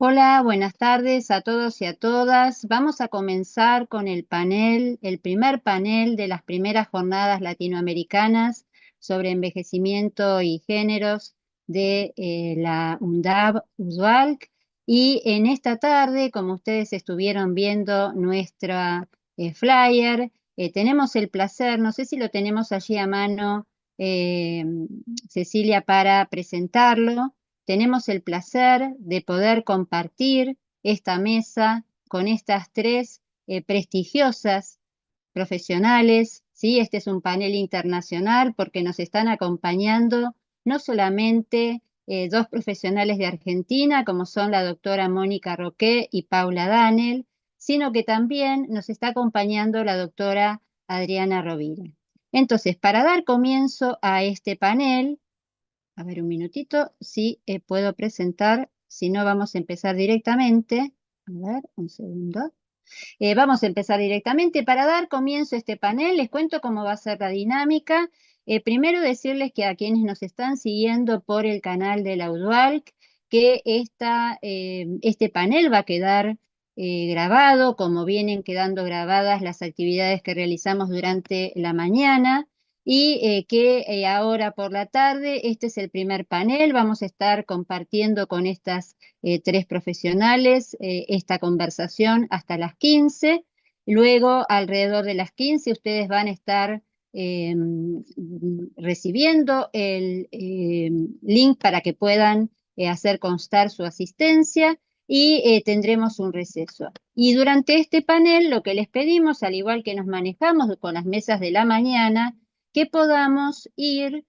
Hola, buenas tardes a todos y a todas. Vamos a comenzar con el panel, el primer panel de las primeras jornadas latinoamericanas sobre envejecimiento y géneros de la UNDAB USBALC. Y en esta tarde, como ustedes estuvieron viendo nuestra flyer, tenemos el placer, no sé si lo tenemos allí a mano, eh, Cecilia, para presentarlo. Tenemos el placer de poder compartir esta mesa con estas tres prestigiosas profesionales, ¿sí? Este es un panel internacional porque nos están acompañando no solamente dos profesionales de Argentina, como son la doctora Mónica Roqué y Paula Danel, sino que también nos está acompañando la doctora Adriana Rovira. Entonces, para dar comienzo a este panel, a ver, un minutito, si puedo presentar, si no vamos a empezar directamente. A ver, un segundo. Vamos a empezar directamente. Para dar comienzo a este panel, les cuento cómo va a ser la dinámica. Primero decirles que a quienes nos están siguiendo por el canal de la UDUALC, que este panel va a quedar grabado, como vienen quedando grabadas las actividades que realizamos durante la mañana, y que ahora por la tarde, este es el primer panel, vamos a estar compartiendo con estas tres profesionales esta conversación hasta las 15. Luego, alrededor de las 15, ustedes van a estar eh, recibiendo el link para que puedan hacer constar su asistencia y tendremos un receso. Y durante este panel, lo que les pedimos, al igual que nos manejamos con las mesas de la mañana, que podamos ir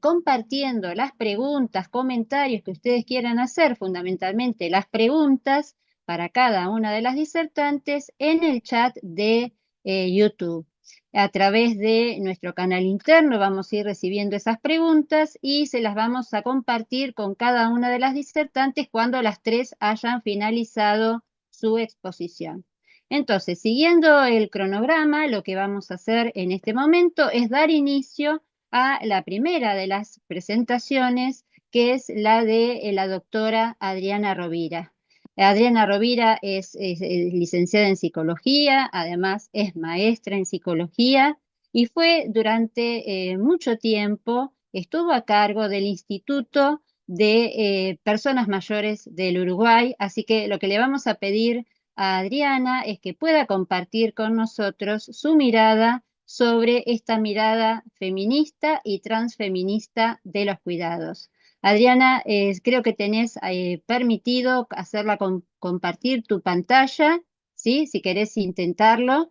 compartiendo las preguntas, comentarios que ustedes quieran hacer, fundamentalmente las preguntas para cada una de las disertantes en el chat de YouTube. A través de nuestro canal interno vamos a ir recibiendo esas preguntas y se las vamos a compartir con cada una de las disertantes cuando las tres hayan finalizado su exposición. Entonces, siguiendo el cronograma, lo que vamos a hacer en este momento es dar inicio a la primera de las presentaciones, que es la de la doctora Adriana Rovira. Adriana Rovira es licenciada en psicología, además es maestra en psicología y fue durante mucho tiempo, estuvo a cargo del Instituto de Personas Mayores del Uruguay, así que lo que le vamos a pedir a Adriana es que pueda compartir con nosotros su mirada sobre esta mirada feminista y transfeminista de los cuidados. Adriana, creo que tenés permitido hacerla compartir tu pantalla, ¿sí? Si querés intentarlo.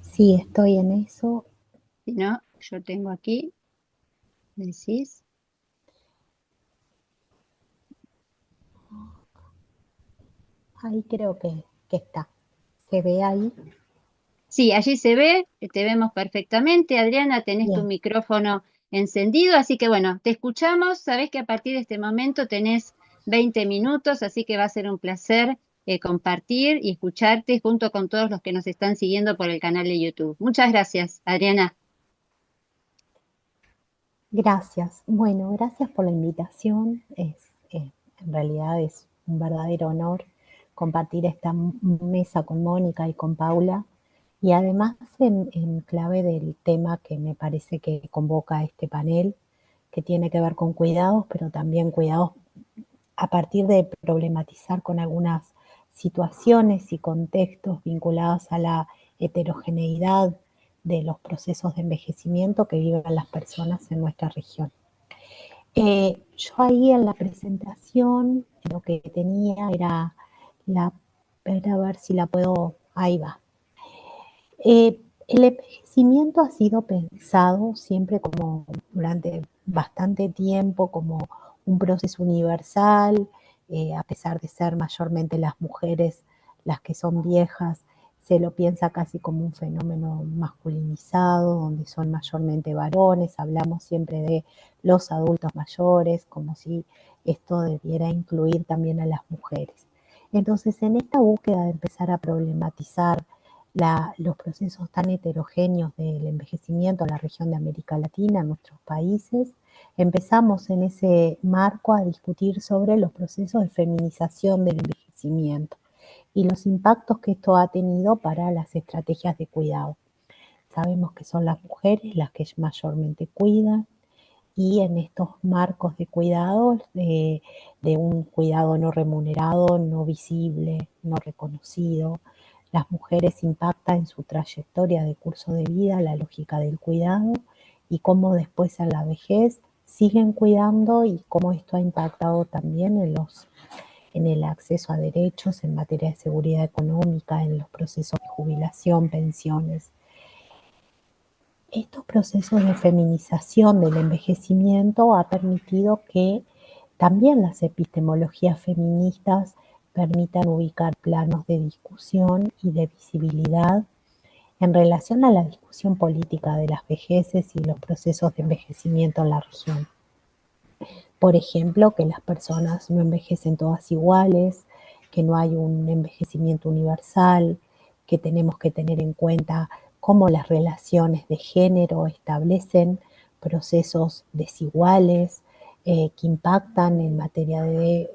Sí, estoy en eso. Si no, yo tengo aquí, decís. Ahí creo que está. ¿Se ve ahí? Sí, allí se ve, te vemos perfectamente. Adriana, tenés tu Bien. micrófono encendido, así que bueno, te escuchamos. Sabés que a partir de este momento tenés 20 minutos, así que va a ser un placer compartir y escucharte junto con todos los que nos están siguiendo por el canal de YouTube. Muchas gracias, Adriana. Gracias. Bueno, gracias por la invitación. En realidad es un verdadero honor compartir esta mesa con Mónica y con Paula. Y además en clave del tema que me parece que convoca este panel, que tiene que ver con cuidados, pero también cuidados a partir de problematizar con algunas situaciones y contextos vinculados a la heterogeneidad de los procesos de envejecimiento que viven las personas en nuestra región. Yo ahí en la presentación lo que tenía era ver si la puedo, ahí va. El envejecimiento ha sido pensado siempre como durante bastante tiempo como un proceso universal, a pesar de ser mayormente las mujeres las que son viejas, se lo piensa casi como un fenómeno masculinizado, donde son mayormente varones, hablamos siempre de los adultos mayores, como si esto debiera incluir también a las mujeres. Entonces, en esta búsqueda de empezar a problematizar los procesos tan heterogéneos del envejecimiento en la región de América Latina, en nuestros países, empezamos en ese marco a discutir sobre los procesos de feminización del envejecimiento y los impactos que esto ha tenido para las estrategias de cuidado. Sabemos que son las mujeres las que mayormente cuidan, y en estos marcos de cuidado, de un cuidado no remunerado, no visible, no reconocido, las mujeres impactan en su trayectoria de curso de vida la lógica del cuidado y cómo después en la vejez siguen cuidando y cómo esto ha impactado también en el acceso a derechos en materia de seguridad económica, en los procesos de jubilación, pensiones. Estos procesos de feminización del envejecimiento ha permitido que también las epistemologías feministas permitan ubicar planos de discusión y de visibilidad en relación a la discusión política de las vejeces y los procesos de envejecimiento en la región. Por ejemplo, que las personas no envejecen todas iguales, que no hay un envejecimiento universal, que tenemos que tener en cuenta cómo las relaciones de género establecen procesos desiguales que impactan en materia de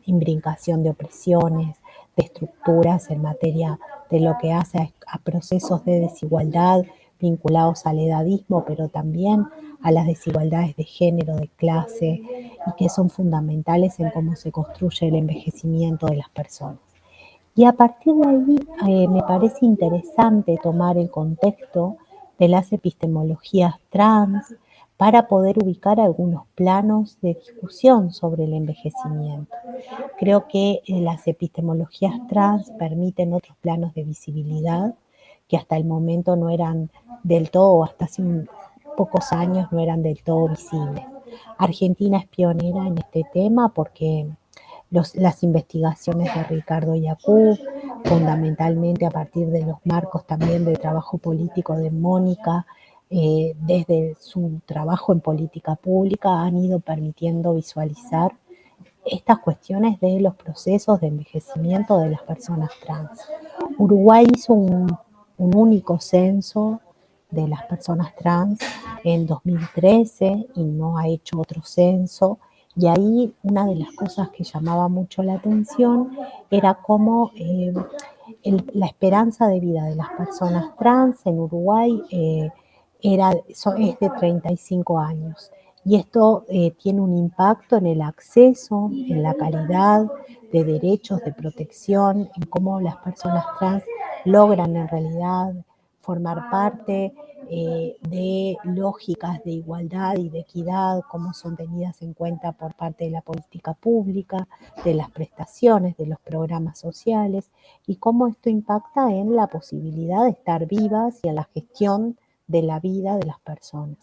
imbricación de opresiones, de estructuras en materia de lo que hace a procesos de desigualdad vinculados al edadismo, pero también a las desigualdades de género, de clase, y que son fundamentales en cómo se construye el envejecimiento de las personas. Y a partir de ahí me parece interesante tomar el contexto de las epistemologías trans para poder ubicar algunos planos de discusión sobre el envejecimiento. Creo que las epistemologías trans permiten otros planos de visibilidad que hasta el momento no eran del todo, hasta hace pocos años no eran del todo visibles. Argentina es pionera en este tema porque las investigaciones de Ricardo Yacú, fundamentalmente a partir de los marcos también de trabajo político de Mónica, desde su trabajo en política pública, han ido permitiendo visualizar estas cuestiones de los procesos de envejecimiento de las personas trans. Uruguay hizo un único censo de las personas trans en 2013 y no ha hecho otro censo. Y ahí una de las cosas que llamaba mucho la atención era cómo la esperanza de vida de las personas trans en Uruguay es de 35 años. Y esto tiene un impacto en el acceso, en la calidad de derechos, de protección, en cómo las personas trans logran en realidad formar parte de lógicas de igualdad y de equidad, cómo son tenidas en cuenta por parte de la política pública, de las prestaciones, de los programas sociales, y cómo esto impacta en la posibilidad de estar vivas y en la gestión de la vida de las personas.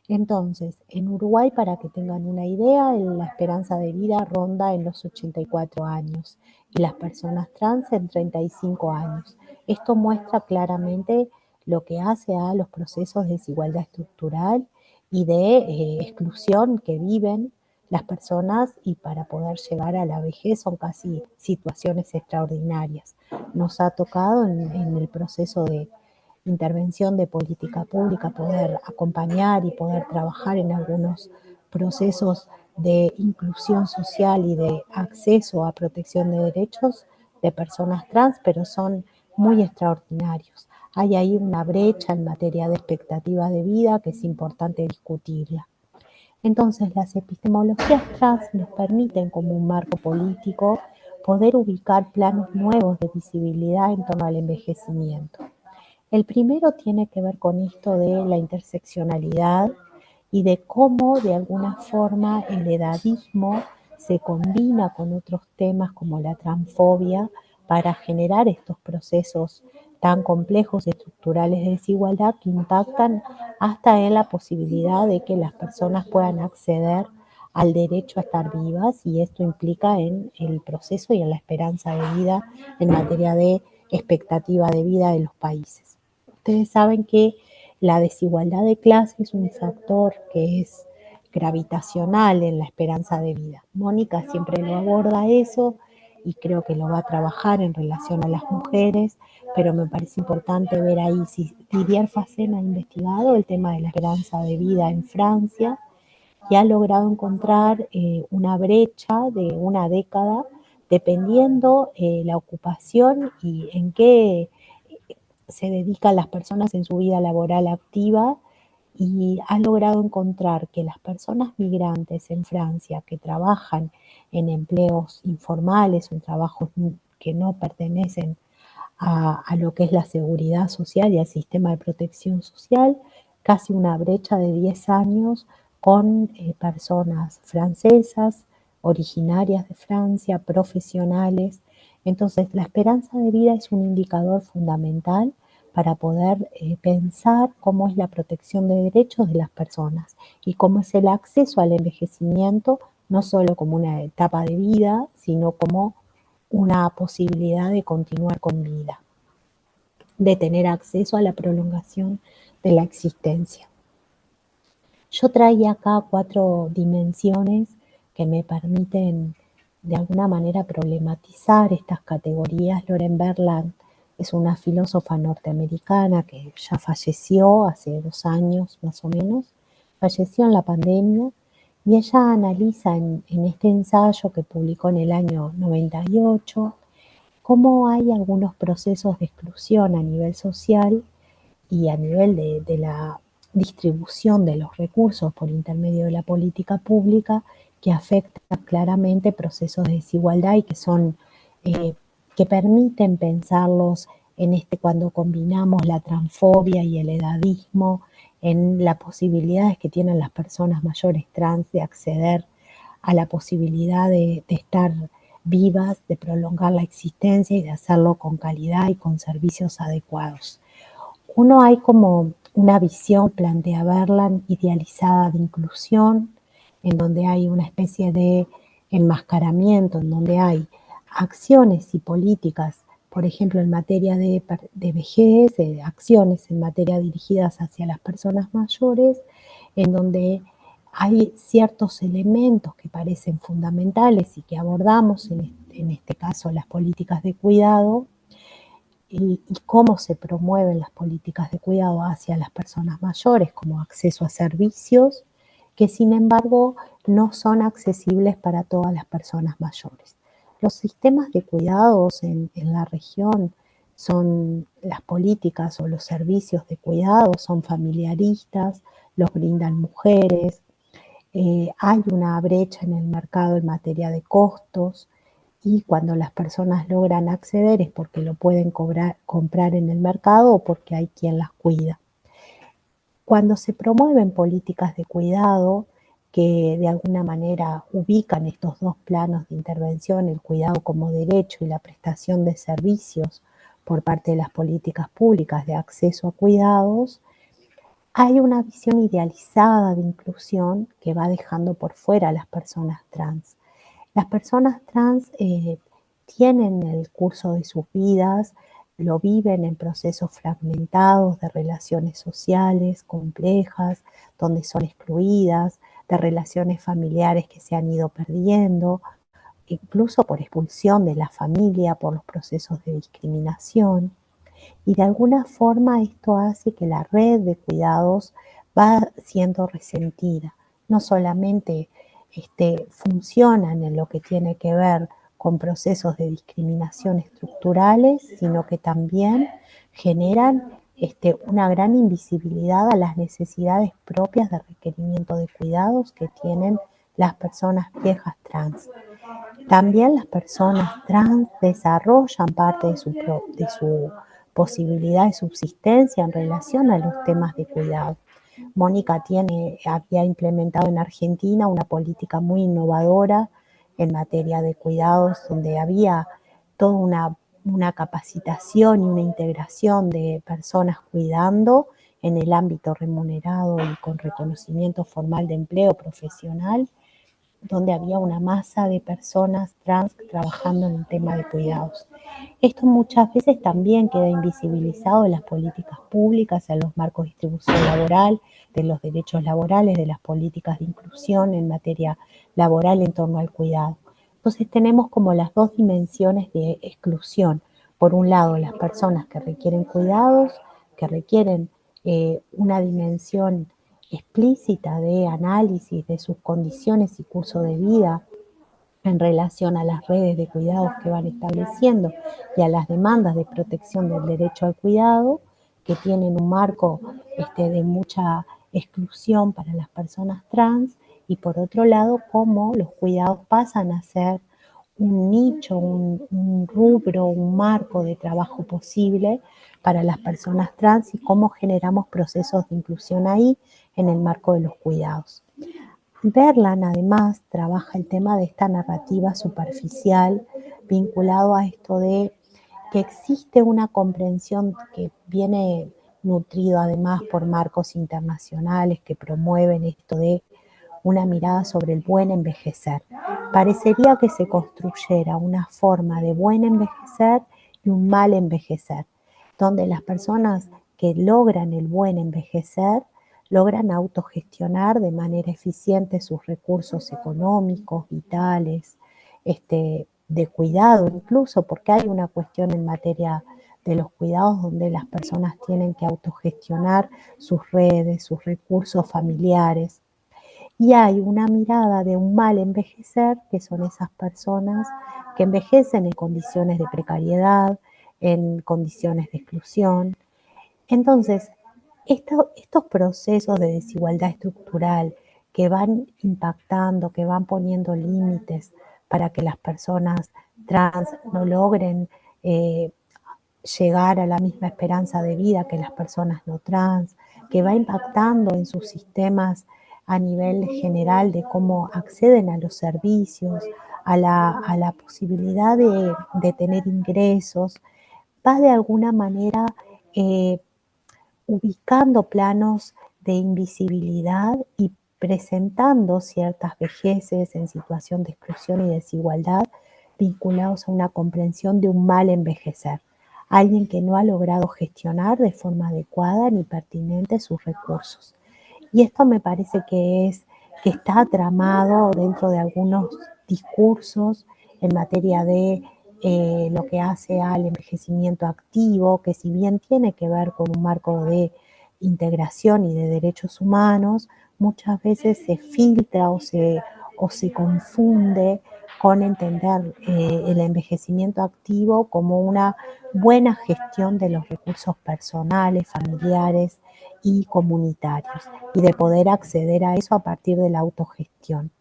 Entonces, en Uruguay, para que tengan una idea, la esperanza de vida ronda en los 84 años y las personas trans en 35 años. Esto muestra claramente lo que hace a los procesos de desigualdad estructural y de exclusión que viven las personas, y para poder llegar a la vejez son casi situaciones extraordinarias. Nos ha tocado en el proceso de intervención de política pública, poder acompañar y poder trabajar en algunos procesos de inclusión social y de acceso a protección de derechos de personas trans, pero son muy extraordinarios. Hay ahí una brecha en materia de expectativa de vida que es importante discutirla. Entonces, las epistemologías trans nos permiten, como un marco político, poder ubicar planos nuevos de visibilidad en torno al envejecimiento. El primero tiene que ver con esto de la interseccionalidad y de cómo de alguna forma el edadismo se combina con otros temas como la transfobia para generar estos procesos tan complejos y estructurales de desigualdad que impactan hasta en la posibilidad de que las personas puedan acceder al derecho a estar vivas, y esto implica en el proceso y en la esperanza de vida en materia de expectativa de vida de los países. Ustedes saben que la desigualdad de clase es un factor que es gravitacional en la esperanza de vida. Mónica siempre lo aborda eso y creo que lo va a trabajar en relación a las mujeres, pero me parece importante ver ahí si Didier Facen ha investigado el tema de la esperanza de vida en Francia y ha logrado encontrar una brecha de una década dependiendo la ocupación y en qué se dedican las personas en su vida laboral activa, y ha logrado encontrar que las personas migrantes en Francia que trabajan en empleos informales o en trabajos que no pertenecen a lo que es la seguridad social y al sistema de protección social, casi una brecha de 10 años con personas francesas, originarias de Francia, profesionales. Entonces, la esperanza de vida es un indicador fundamental para poder pensar cómo es la protección de derechos de las personas y cómo es el acceso al envejecimiento, no solo como una etapa de vida, sino como una posibilidad de continuar con vida, de tener acceso a la prolongación de la existencia. Yo traía acá 4 dimensiones que me permiten de alguna manera problematizar estas categorías. Lauren Berland es una filósofa norteamericana que ya falleció hace 2 años más o menos, falleció en la pandemia, y ella analiza en este ensayo que publicó en el año 98 cómo hay algunos procesos de exclusión a nivel social y a nivel de la distribución de los recursos por intermedio de la política pública que afectan claramente procesos de desigualdad y que son que permiten pensarlos en cuando combinamos la transfobia y el edadismo, en las posibilidades que tienen las personas mayores trans de acceder a la posibilidad de estar vivas, de prolongar la existencia y de hacerlo con calidad y con servicios adecuados. Uno, hay como una visión, plantea Berland, idealizada de inclusión, en donde hay una especie de enmascaramiento, en donde hay acciones y políticas, por ejemplo, en materia de vejez, acciones en materia dirigidas hacia las personas mayores, en donde hay ciertos elementos que parecen fundamentales y que abordamos, en este caso las políticas de cuidado, y cómo se promueven las políticas de cuidado hacia las personas mayores, como acceso a servicios, que sin embargo no son accesibles para todas las personas mayores. Los sistemas de cuidados en la región son, las políticas o los servicios de cuidado son familiaristas, los brindan mujeres, hay una brecha en el mercado en materia de costos, y cuando las personas logran acceder es porque lo pueden comprar en el mercado o porque hay quien las cuida. Cuando se promueven políticas de cuidado que de alguna manera ubican estos dos planos de intervención, el cuidado como derecho y la prestación de servicios por parte de las políticas públicas de acceso a cuidados, hay una visión idealizada de inclusión que va dejando por fuera a las personas trans. Las personas trans tienen el curso de sus vidas, lo viven en procesos fragmentados de relaciones sociales complejas, donde son excluidas, de relaciones familiares que se han ido perdiendo, incluso por expulsión de la familia, por los procesos de discriminación. Y de alguna forma esto hace que la red de cuidados va siendo resentida. No solamente funcionan en lo que tiene que ver con procesos de discriminación estructurales, sino que también generan una gran invisibilidad a las necesidades propias de requerimiento de cuidados que tienen las personas viejas trans. También las personas trans desarrollan parte de su posibilidad de subsistencia en relación a los temas de cuidado. Mónica había implementado en Argentina una política muy innovadora en materia de cuidados, donde había toda una capacitación y una integración de personas cuidando en el ámbito remunerado y con reconocimiento formal de empleo profesional, donde había una masa de personas trans trabajando en el tema de cuidados. Esto muchas veces también queda invisibilizado en las políticas públicas, en los marcos de distribución laboral, de los derechos laborales, de las políticas de inclusión en materia laboral en torno al cuidado, Entonces tenemos como las dos dimensiones de exclusión. Por un lado, las personas que requieren cuidados, que requieren una dimensión explícita de análisis de sus condiciones y curso de vida en relación a las redes de cuidados que van estableciendo y a las demandas de protección del derecho al cuidado, que tienen un marco de mucha exclusión para las personas trans, y por otro lado, cómo los cuidados pasan a ser un nicho, un rubro, un marco de trabajo posible para las personas trans y cómo generamos procesos de inclusión ahí en el marco de los cuidados. Berlan además trabaja el tema de esta narrativa superficial vinculado a esto de que existe una comprensión que viene nutrido además por marcos internacionales que promueven esto de una mirada sobre el buen envejecer. Parecería que se construyera una forma de buen envejecer y un mal envejecer, donde las personas que logran el buen envejecer logran autogestionar de manera eficiente sus recursos económicos, vitales, de cuidado incluso, porque hay una cuestión en materia de los cuidados donde las personas tienen que autogestionar sus redes, sus recursos familiares. Y hay una mirada de un mal envejecer, que son esas personas que envejecen en condiciones de precariedad, en condiciones de exclusión. Entonces, estos procesos de desigualdad estructural que van impactando, que van poniendo límites para que las personas trans no logren llegar a la misma esperanza de vida que las personas no trans, que va impactando en sus sistemas a nivel general de cómo acceden a los servicios, a la posibilidad de tener ingresos, va de alguna manera eh, ubicando planos de invisibilidad y presentando ciertas vejeces en situación de exclusión y desigualdad vinculados a una comprensión de un mal envejecer. Alguien que no ha logrado gestionar de forma adecuada ni pertinente sus recursos. Y esto me parece que está tramado dentro de algunos discursos en materia de lo que hace al envejecimiento activo, que si bien tiene que ver con un marco de integración y de derechos humanos, muchas veces se filtra o se confunde con entender el envejecimiento activo como una buena gestión de los recursos personales, familiares y comunitarios, y de poder acceder a eso a partir de la autogestión.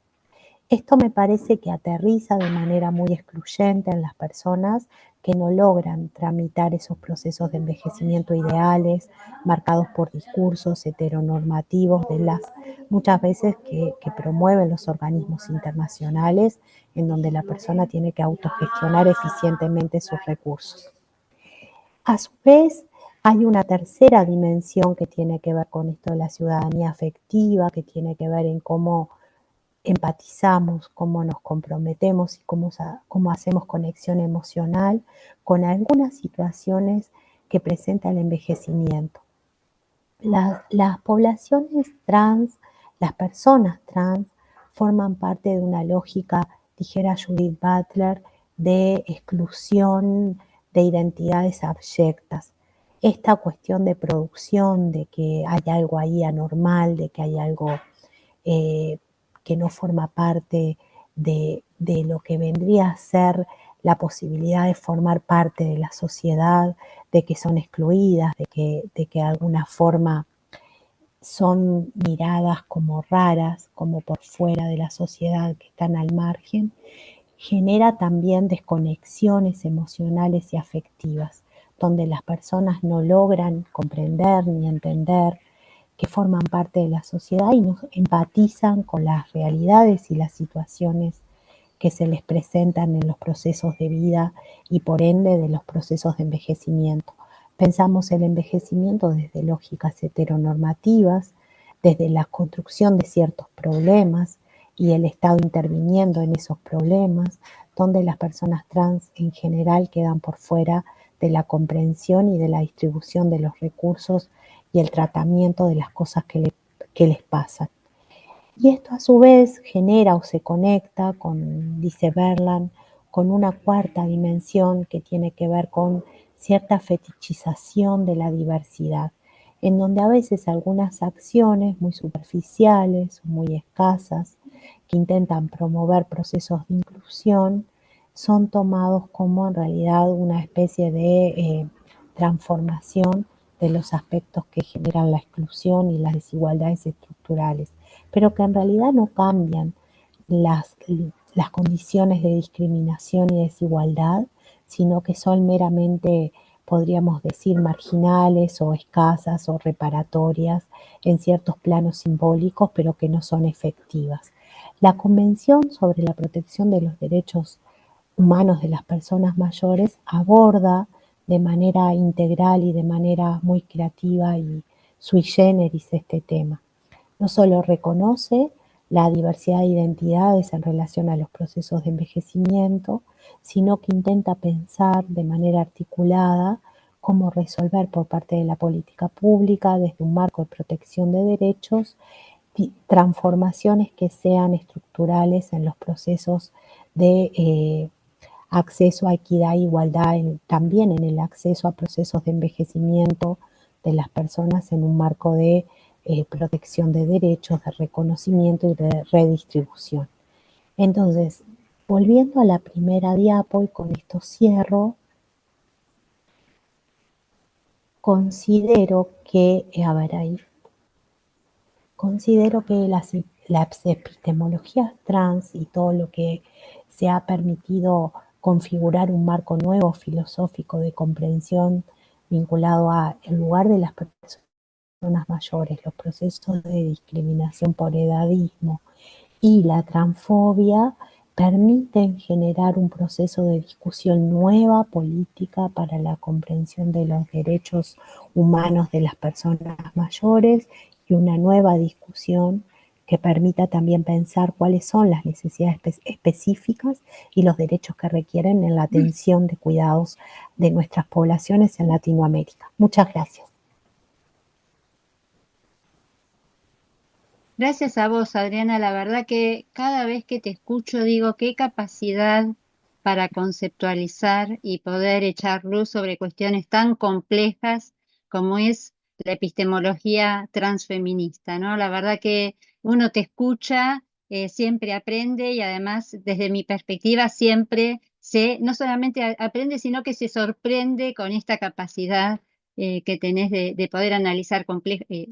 Esto me parece que aterriza de manera muy excluyente en las personas que no logran tramitar esos procesos de envejecimiento ideales, marcados por discursos heteronormativos de las muchas veces que promueven los organismos internacionales, en donde la persona tiene que autogestionar eficientemente sus recursos. A su vez, hay una tercera dimensión que tiene que ver con esto de la ciudadanía afectiva, que tiene que ver en cómo empatizamos, cómo nos comprometemos y cómo hacemos conexión emocional con algunas situaciones que presenta el envejecimiento. Las poblaciones trans, las personas trans, forman parte de una lógica, dijera Judith Butler, de exclusión de identidades abyectas. Esta cuestión de producción, de que hay algo ahí anormal, de que hay algo que no forma parte de lo que vendría a ser la posibilidad de formar parte de la sociedad, de que son excluidas, de que de alguna forma son miradas como raras, como por fuera de la sociedad, que están al margen, genera también desconexiones emocionales y afectivas, donde las personas no logran comprender ni entender que forman parte de la sociedad y no empatizan con las realidades y las situaciones que se les presentan en los procesos de vida y por ende de los procesos de envejecimiento. Pensamos el envejecimiento desde lógicas heteronormativas, desde la construcción de ciertos problemas y el Estado interviniendo en esos problemas, donde las personas trans en general quedan por fuera de la comprensión y de la distribución de los recursos y el tratamiento de las cosas que les pasan. Y esto a su vez genera o se conecta con, dice Berland, con una cuarta dimensión que tiene que ver con cierta fetichización de la diversidad, en donde a veces algunas acciones muy superficiales, muy escasas, que intentan promover procesos de inclusión, son tomados como en realidad una especie de transformación de los aspectos que generan la exclusión y las desigualdades estructurales, pero que en realidad no cambian las, las condiciones de discriminación y desigualdad, sino que son meramente, podríamos decir, marginales o escasas o reparatorias en ciertos planos simbólicos, pero que no son efectivas. La Convención sobre la Protección de los Derechos Humanos de las Personas Mayores aborda de manera integral y de manera muy creativa y sui generis este tema. No solo reconoce la diversidad de identidades en relación a los procesos de envejecimiento, sino que intenta pensar de manera articulada cómo resolver por parte de la política pública, desde un marco de protección de derechos, transformaciones que sean estructurales en los procesos de acceso a equidad e igualdad, también en el acceso a procesos de envejecimiento de las personas en un marco de protección de derechos, de reconocimiento y de redistribución. Entonces, volviendo a la primera diapo, y con esto cierro, considero que, a ver ahí, considero que las epistemologías trans y todo lo que se ha permitido configurar un marco nuevo filosófico de comprensión vinculado a el lugar de las personas mayores, los procesos de discriminación por edadismo y la transfobia permiten generar un proceso de discusión nueva política para la comprensión de los derechos humanos de las personas mayores y una nueva discusión que permita también pensar cuáles son las necesidades específicas y los derechos que requieren en la atención de cuidados de nuestras poblaciones en Latinoamérica. Muchas gracias. Gracias a vos, Adriana. La verdad que cada vez que te escucho digo qué capacidad para conceptualizar y poder echar luz sobre cuestiones tan complejas como es la epistemología transfeminista, ¿no? La verdad que uno te escucha, siempre aprende y además desde mi perspectiva siempre no solamente aprende, sino que se sorprende con esta capacidad que tenés de poder analizar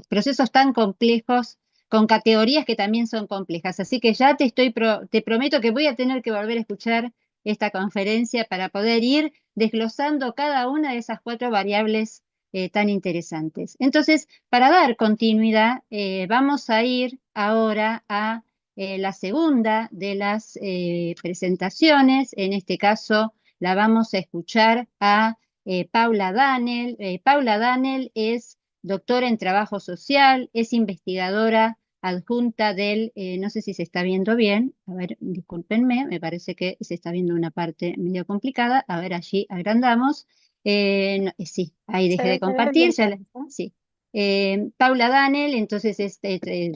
procesos tan complejos con categorías que también son complejas. Así que ya te prometo que voy a tener que volver a escuchar esta conferencia para poder ir desglosando cada una de esas cuatro variables tan interesantes. Entonces, para dar continuidad, vamos a ir ahora a la segunda de las presentaciones. En este caso, la vamos a escuchar a Paula Danel. Paula Danel es doctora en trabajo social, es investigadora adjunta no sé si se está viendo bien, a ver, discúlpenme, me parece que se está viendo una parte medio complicada, a ver, allí agrandamos. Sí, ahí dejé de Se ve compartir, bien, sí. Paula Danel, entonces es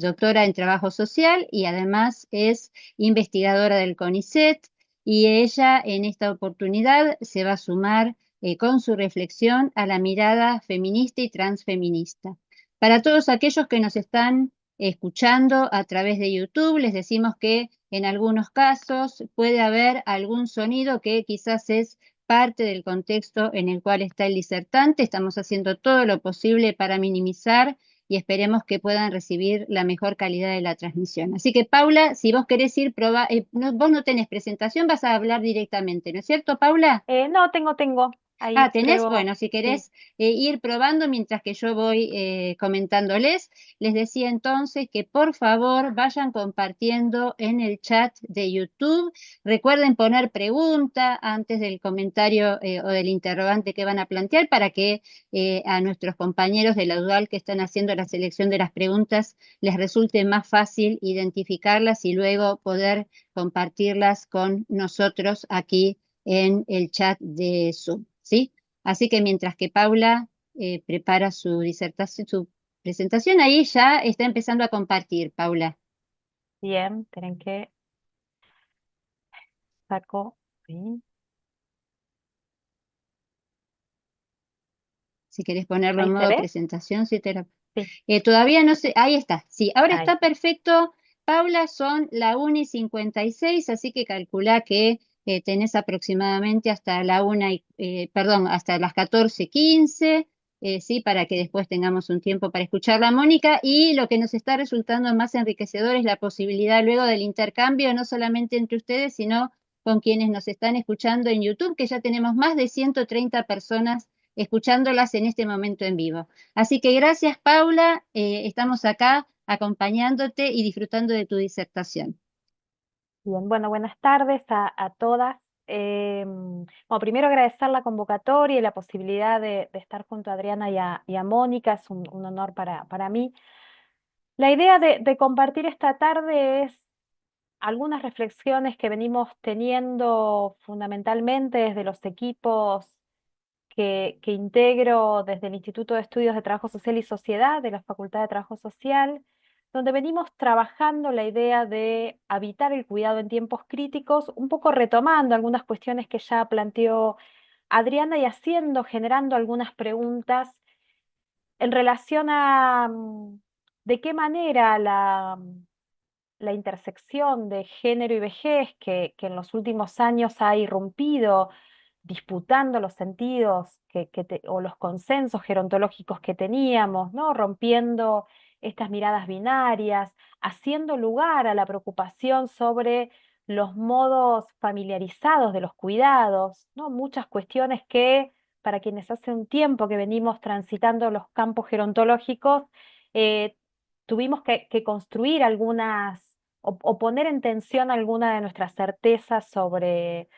doctora en trabajo social y además es investigadora del CONICET y ella en esta oportunidad se va a sumar con su reflexión a la mirada feminista y transfeminista. Para todos aquellos que nos están escuchando a través de YouTube, les decimos que en algunos casos puede haber algún sonido que quizás es parte del contexto en el cual está el disertante. Estamos haciendo todo lo posible para minimizar y esperemos que puedan recibir la mejor calidad de la transmisión. Así que, Paula, si vos querés ir, vos no tenés presentación, vas a hablar directamente, ¿no es cierto, Paula? No, tengo. Ah, Ahí ¿tenés? pruebo. Bueno, si Sí. querés ir probando mientras que yo voy comentándoles, les decía entonces que por favor vayan compartiendo en el chat de YouTube. Recuerden poner pregunta antes del comentario o del interrogante que van a plantear para que a nuestros compañeros de la UDAL que están haciendo la selección de las preguntas les resulte más fácil identificarlas y luego poder compartirlas con nosotros aquí en el chat de Zoom, ¿sí? Así que mientras que Paula prepara su disertación, su presentación, ahí ya está empezando a compartir, Paula. Bien, tienen que saco. Sí. Si querés ponerlo en ¿Ahí se modo ve? presentación, si te lo... Sí. Todavía no sé, ahí está, sí, ahora Ahí. está perfecto. Paula, son la 1:56, así que calcula que tenés aproximadamente hasta la 1 y, perdón, hasta las 14:15, sí, para que después tengamos un tiempo para escuchar a Mónica. Y lo que nos está resultando más enriquecedor es la posibilidad luego del intercambio, no solamente entre ustedes, sino con quienes nos están escuchando en YouTube, que ya tenemos más de 130 personas escuchándolas en este momento en vivo. Así que gracias, Paula. Estamos acá acompañándote y disfrutando de tu disertación. Bien, bueno, buenas tardes a todas. Bueno, primero agradecer la convocatoria y la posibilidad de estar junto a Adriana y a Mónica, es un honor para mí. La idea de compartir esta tarde es algunas reflexiones que venimos teniendo fundamentalmente desde los equipos que integro desde el Instituto de Estudios de Trabajo Social y Sociedad de la Facultad de Trabajo Social, donde venimos trabajando la idea de habitar el cuidado en tiempos críticos, un poco retomando algunas cuestiones que ya planteó Adriana y generando algunas preguntas en relación a de qué manera la intersección de género y vejez que en los últimos años ha irrumpido, disputando los sentidos o los consensos gerontológicos que teníamos, ¿no? Rompiendo estas miradas binarias, haciendo lugar a la preocupación sobre los modos familiarizados de los cuidados, ¿no? Muchas cuestiones que, para quienes hace un tiempo que venimos transitando los campos gerontológicos, eh, tuvimos que construir algunas o poner en tensión alguna de nuestras certezas sobre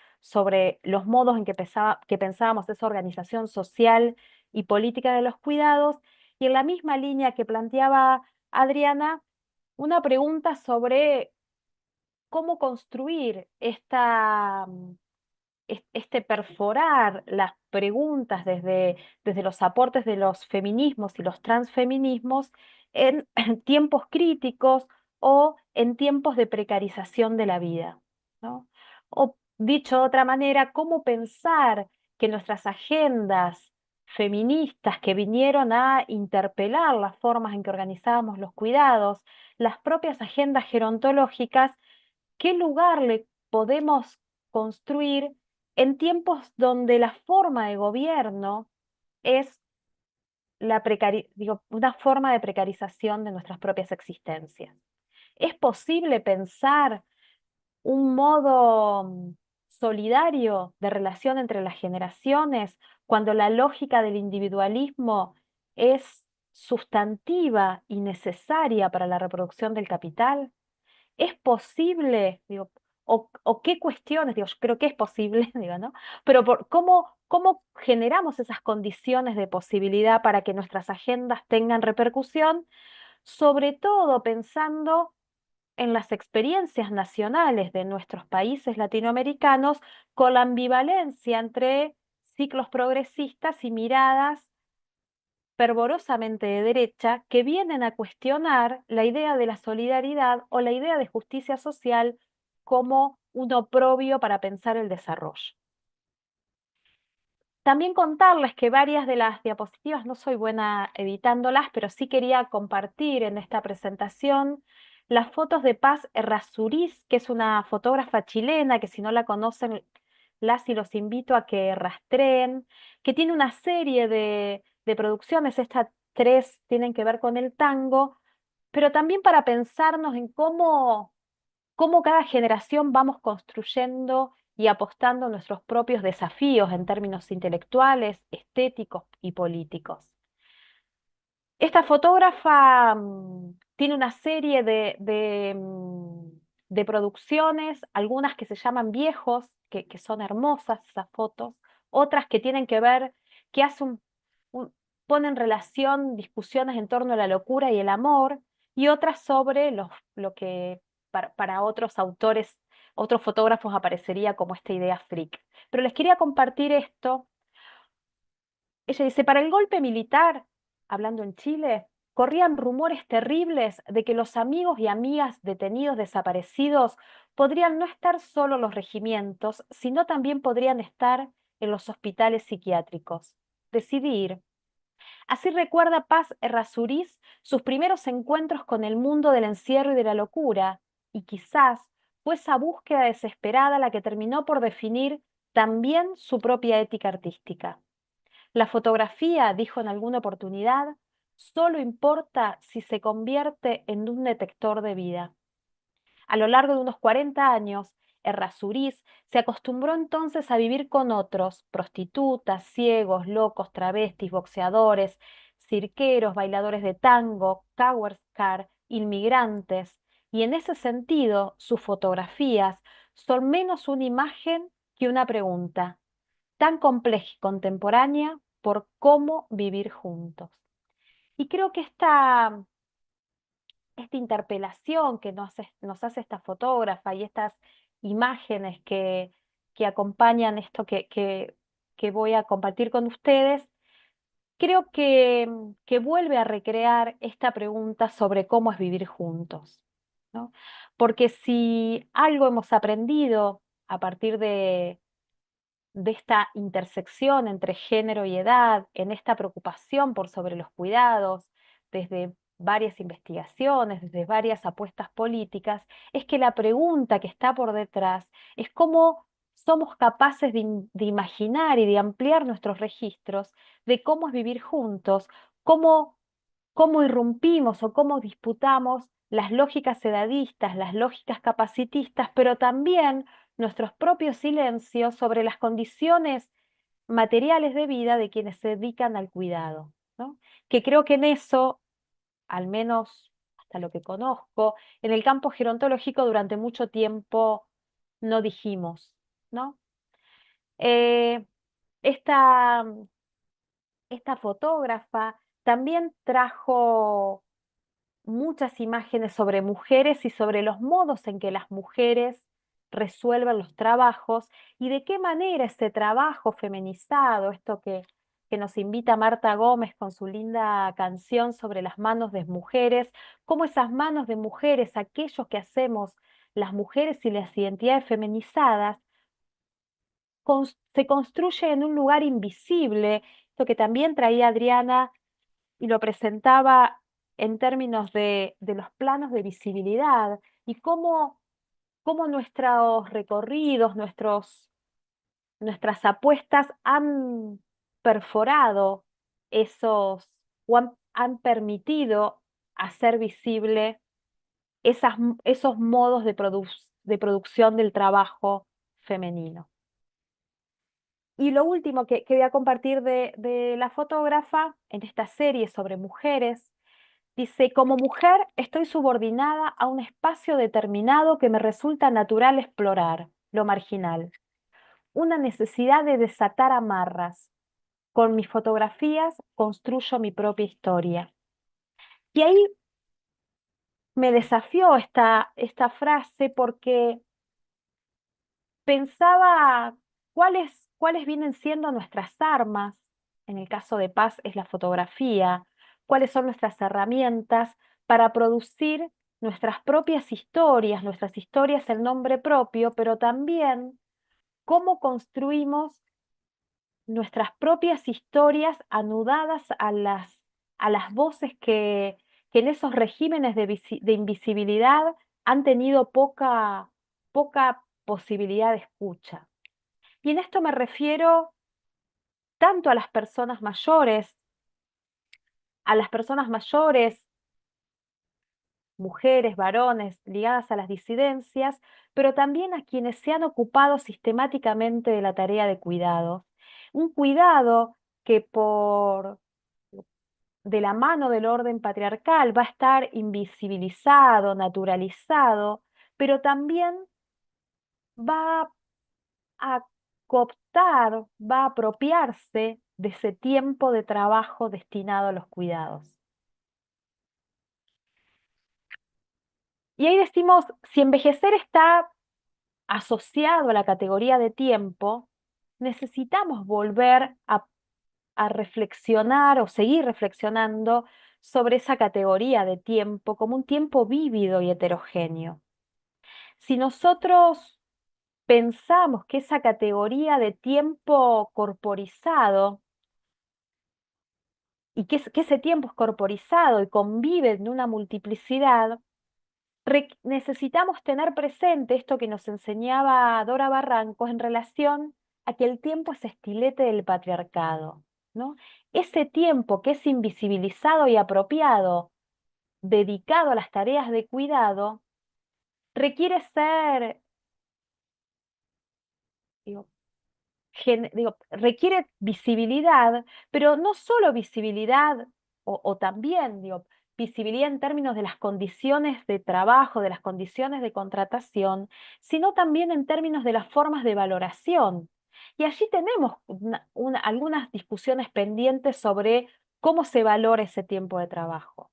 los modos en que pensábamos esa organización social y política de los cuidados, y en la misma línea que planteaba Adriana, una pregunta sobre cómo construir este perforar las preguntas desde los aportes de los feminismos y los transfeminismos en tiempos críticos o en tiempos de precarización de la vida, ¿no? O dicho de otra manera, cómo pensar que nuestras agendas feministas que vinieron a interpelar las formas en que organizábamos los cuidados, las propias agendas gerontológicas, ¿qué lugar le podemos construir en tiempos donde la forma de gobierno es una forma de precarización de nuestras propias existencias? ¿Es posible pensar un modo solidario de relación entre las generaciones cuando la lógica del individualismo es sustantiva y necesaria para la reproducción del capital? ¿Es posible, digo, o qué cuestiones, digo, yo creo que es posible, digo, ¿no? Pero cómo generamos esas condiciones de posibilidad para que nuestras agendas tengan repercusión, sobre todo pensando en las experiencias nacionales de nuestros países latinoamericanos, con la ambivalencia entre ciclos progresistas y miradas fervorosamente de derecha que vienen a cuestionar la idea de la solidaridad o la idea de justicia social como un oprobio para pensar el desarrollo. También contarles que varias de las diapositivas, no soy buena editándolas, pero sí quería compartir en esta presentación las fotos de Paz Errázuriz, que es una fotógrafa chilena, que si no la conocen, las y los invito a que rastreen, que tiene una serie de producciones, estas tres tienen que ver con el tango, pero también para pensarnos en cómo cada generación vamos construyendo y apostando nuestros propios desafíos en términos intelectuales, estéticos y políticos. Esta fotógrafa tiene una serie de producciones, algunas que se llaman viejos, que son hermosas esas fotos, otras que tienen que ver, que un- pone en relación discusiones en torno a la locura y el amor, y otras sobre lo que para otros autores, otros fotógrafos aparecería como esta idea freak. Pero les quería compartir esto. Ella dice, para el golpe militar, hablando en Chile, corrían rumores terribles de que los amigos y amigas detenidos desaparecidos podrían no estar solo en los regimientos, sino también podrían estar en los hospitales psiquiátricos. Decidí ir. Así recuerda Paz Errázuriz sus primeros encuentros con el mundo del encierro y de la locura, y quizás fue esa búsqueda desesperada la que terminó por definir también su propia ética artística. La fotografía, dijo en alguna oportunidad, solo importa si se convierte en un detector de vida. A lo largo de unos 40 años, Errázuriz se acostumbró entonces a vivir con otros, prostitutas, ciegos, locos, travestis, boxeadores, cirqueros, bailadores de tango, Kauerskar, inmigrantes, y en ese sentido sus fotografías son menos una imagen que una pregunta, tan compleja y contemporánea por cómo vivir juntos. Y creo que esta interpelación que nos hace esta fotógrafa y estas imágenes que acompañan esto que voy a compartir con ustedes, creo que vuelve a recrear esta pregunta sobre cómo es vivir juntos, ¿no? Porque si algo hemos aprendido a partir de esta intersección entre género y edad, en esta preocupación por sobre los cuidados, desde varias investigaciones, desde varias apuestas políticas, es que la pregunta que está por detrás es cómo somos capaces de imaginar y de ampliar nuestros registros de cómo es vivir juntos, cómo, cómo irrumpimos o cómo disputamos las lógicas edadistas, las lógicas capacitistas, pero también nuestros propios silencios sobre las condiciones materiales de vida de quienes se dedican al cuidado, ¿no? Que creo que en eso, al menos hasta lo que conozco, en el campo gerontológico durante mucho tiempo no dijimos, ¿no? Eh, esta, esta fotógrafa también trajo muchas imágenes sobre mujeres y sobre los modos en que las mujeres resuelven los trabajos y de qué manera ese trabajo feminizado, esto que nos invita Marta Gómez con su linda canción sobre las manos de mujeres, cómo esas manos de mujeres, aquellos que hacemos las mujeres y las identidades feminizadas, se construye en un lugar invisible, esto que también traía Adriana y lo presentaba en términos de los planos de visibilidad y cómo nuestros recorridos, nuestras apuestas han perforado esos o han permitido hacer visible esos modos de producción del trabajo femenino. Y lo último que voy a compartir de la fotógrafa en esta serie sobre mujeres. Dice, como mujer estoy subordinada a un espacio determinado que me resulta natural explorar, lo marginal. Una necesidad de desatar amarras. Con mis fotografías construyo mi propia historia. Y ahí me desafió esta frase porque pensaba cuáles vienen siendo nuestras armas. En el caso de Paz es la fotografía. Cuáles son nuestras herramientas para producir nuestras historias en nombre propio, pero también cómo construimos nuestras propias historias anudadas a las voces que en esos regímenes de invisibilidad han tenido poca posibilidad de escucha. Y en esto me refiero tanto a las personas mayores, mujeres, varones, ligadas a las disidencias, pero también a quienes se han ocupado sistemáticamente de la tarea de cuidado. Un cuidado que de la mano del orden patriarcal va a estar invisibilizado, naturalizado, pero también va a cooptar, va a apropiarse de ese tiempo de trabajo destinado a los cuidados. Y ahí decimos, si envejecer está asociado a la categoría de tiempo, necesitamos volver a reflexionar o seguir reflexionando sobre esa categoría de tiempo como un tiempo vívido y heterogéneo. Si nosotros pensamos que esa categoría de tiempo corporizado y que ese tiempo es corporizado y convive en una multiplicidad, necesitamos tener presente esto que nos enseñaba Dora Barrancos en relación a que el tiempo es estilete del patriarcado, ¿no? Ese tiempo que es invisibilizado y apropiado, dedicado a las tareas de cuidado, requiere ser, digo, requiere visibilidad, pero no solo visibilidad, o también, visibilidad en términos de las condiciones de trabajo, de las condiciones de contratación, sino también en términos de las formas de valoración. Y allí tenemos algunas discusiones pendientes sobre cómo se valora ese tiempo de trabajo,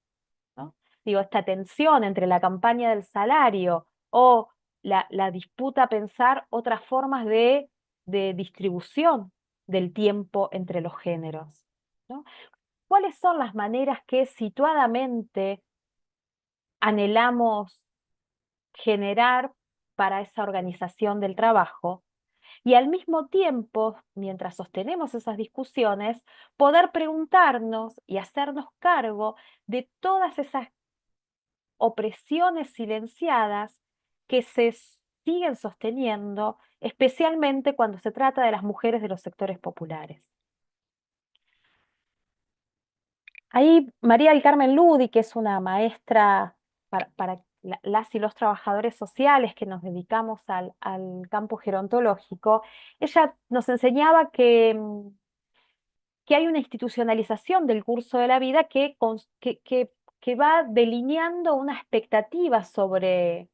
¿no? Esta tensión entre la campaña del salario o la disputa a pensar otras formas de distribución del tiempo entre los géneros, ¿no? ¿Cuáles son las maneras que situadamente anhelamos generar para esa organización del trabajo? Y al mismo tiempo, mientras sostenemos esas discusiones, poder preguntarnos y hacernos cargo de todas esas opresiones silenciadas que se siguen sosteniendo, especialmente cuando se trata de las mujeres de los sectores populares. Ahí María del Carmen Ludi, que es una maestra para las y los trabajadores sociales que nos dedicamos al campo gerontológico, ella nos enseñaba que hay una institucionalización del curso de la vida que va delineando una expectativa sobre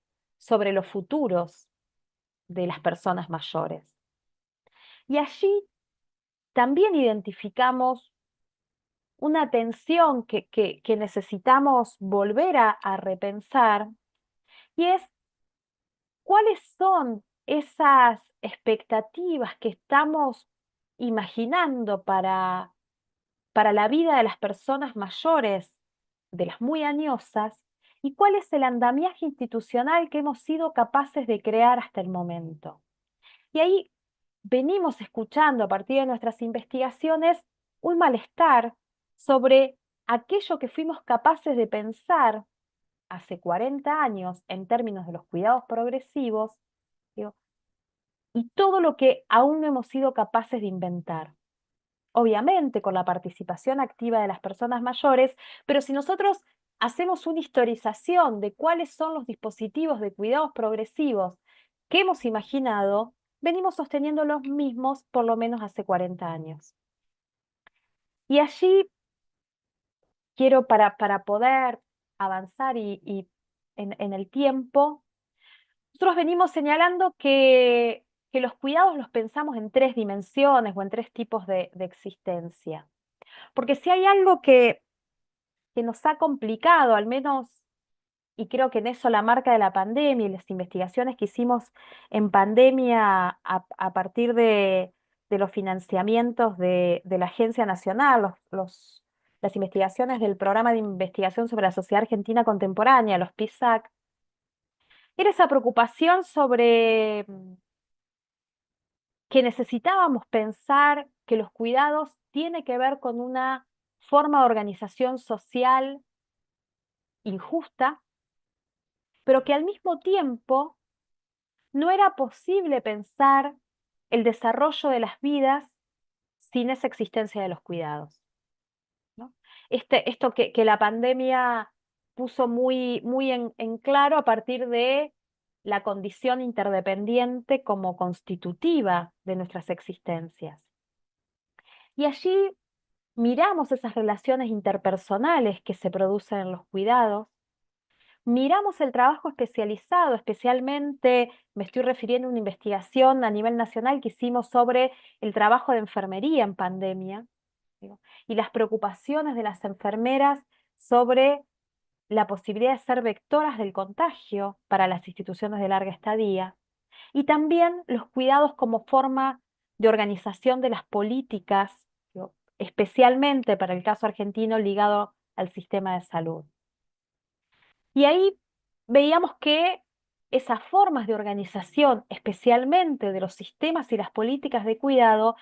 los futuros de las personas mayores. Y allí también identificamos una tensión que necesitamos volver a repensar, y es cuáles son esas expectativas que estamos imaginando para la vida de las personas mayores, de las muy añosas, y cuál es el andamiaje institucional que hemos sido capaces de crear hasta el momento. Y ahí venimos escuchando a partir de nuestras investigaciones un malestar sobre aquello que fuimos capaces de pensar hace 40 años en términos de los cuidados progresivos, digo, y todo lo que aún no hemos sido capaces de inventar. Obviamente con la participación activa de las personas mayores, pero si nosotros hacemos una historización de cuáles son los dispositivos de cuidados progresivos que hemos imaginado, venimos sosteniendo los mismos por lo menos hace 40 años. Y allí quiero, para poder avanzar y en el tiempo, nosotros venimos señalando que los cuidados los pensamos en 3 dimensiones o en 3 tipos de existencia. Porque si hay algo que nos ha complicado, al menos, y creo que en eso la marca de la pandemia y las investigaciones que hicimos en pandemia a partir de los financiamientos de la Agencia Nacional, las investigaciones del Programa de Investigación sobre la Sociedad Argentina Contemporánea, los PISAC, era esa preocupación sobre que necesitábamos pensar que los cuidados tienen que ver con una forma de organización social injusta, pero que al mismo tiempo no era posible pensar el desarrollo de las vidas sin esa existencia de los cuidados, ¿no? Esto que la pandemia puso muy en claro a partir de la condición interdependiente como constitutiva de nuestras existencias. Y allí miramos esas relaciones interpersonales que se producen en los cuidados, miramos el trabajo especializado, especialmente me estoy refiriendo a una investigación a nivel nacional que hicimos sobre el trabajo de enfermería en pandemia, ¿digo? Y las preocupaciones de las enfermeras sobre la posibilidad de ser vectoras del contagio para las instituciones de larga estadía, y también los cuidados como forma de organización de las políticas, ¿digo? Especialmente para el caso argentino ligado al sistema de salud. Y ahí veíamos que esas formas de organización, especialmente de los sistemas y las políticas de cuidado,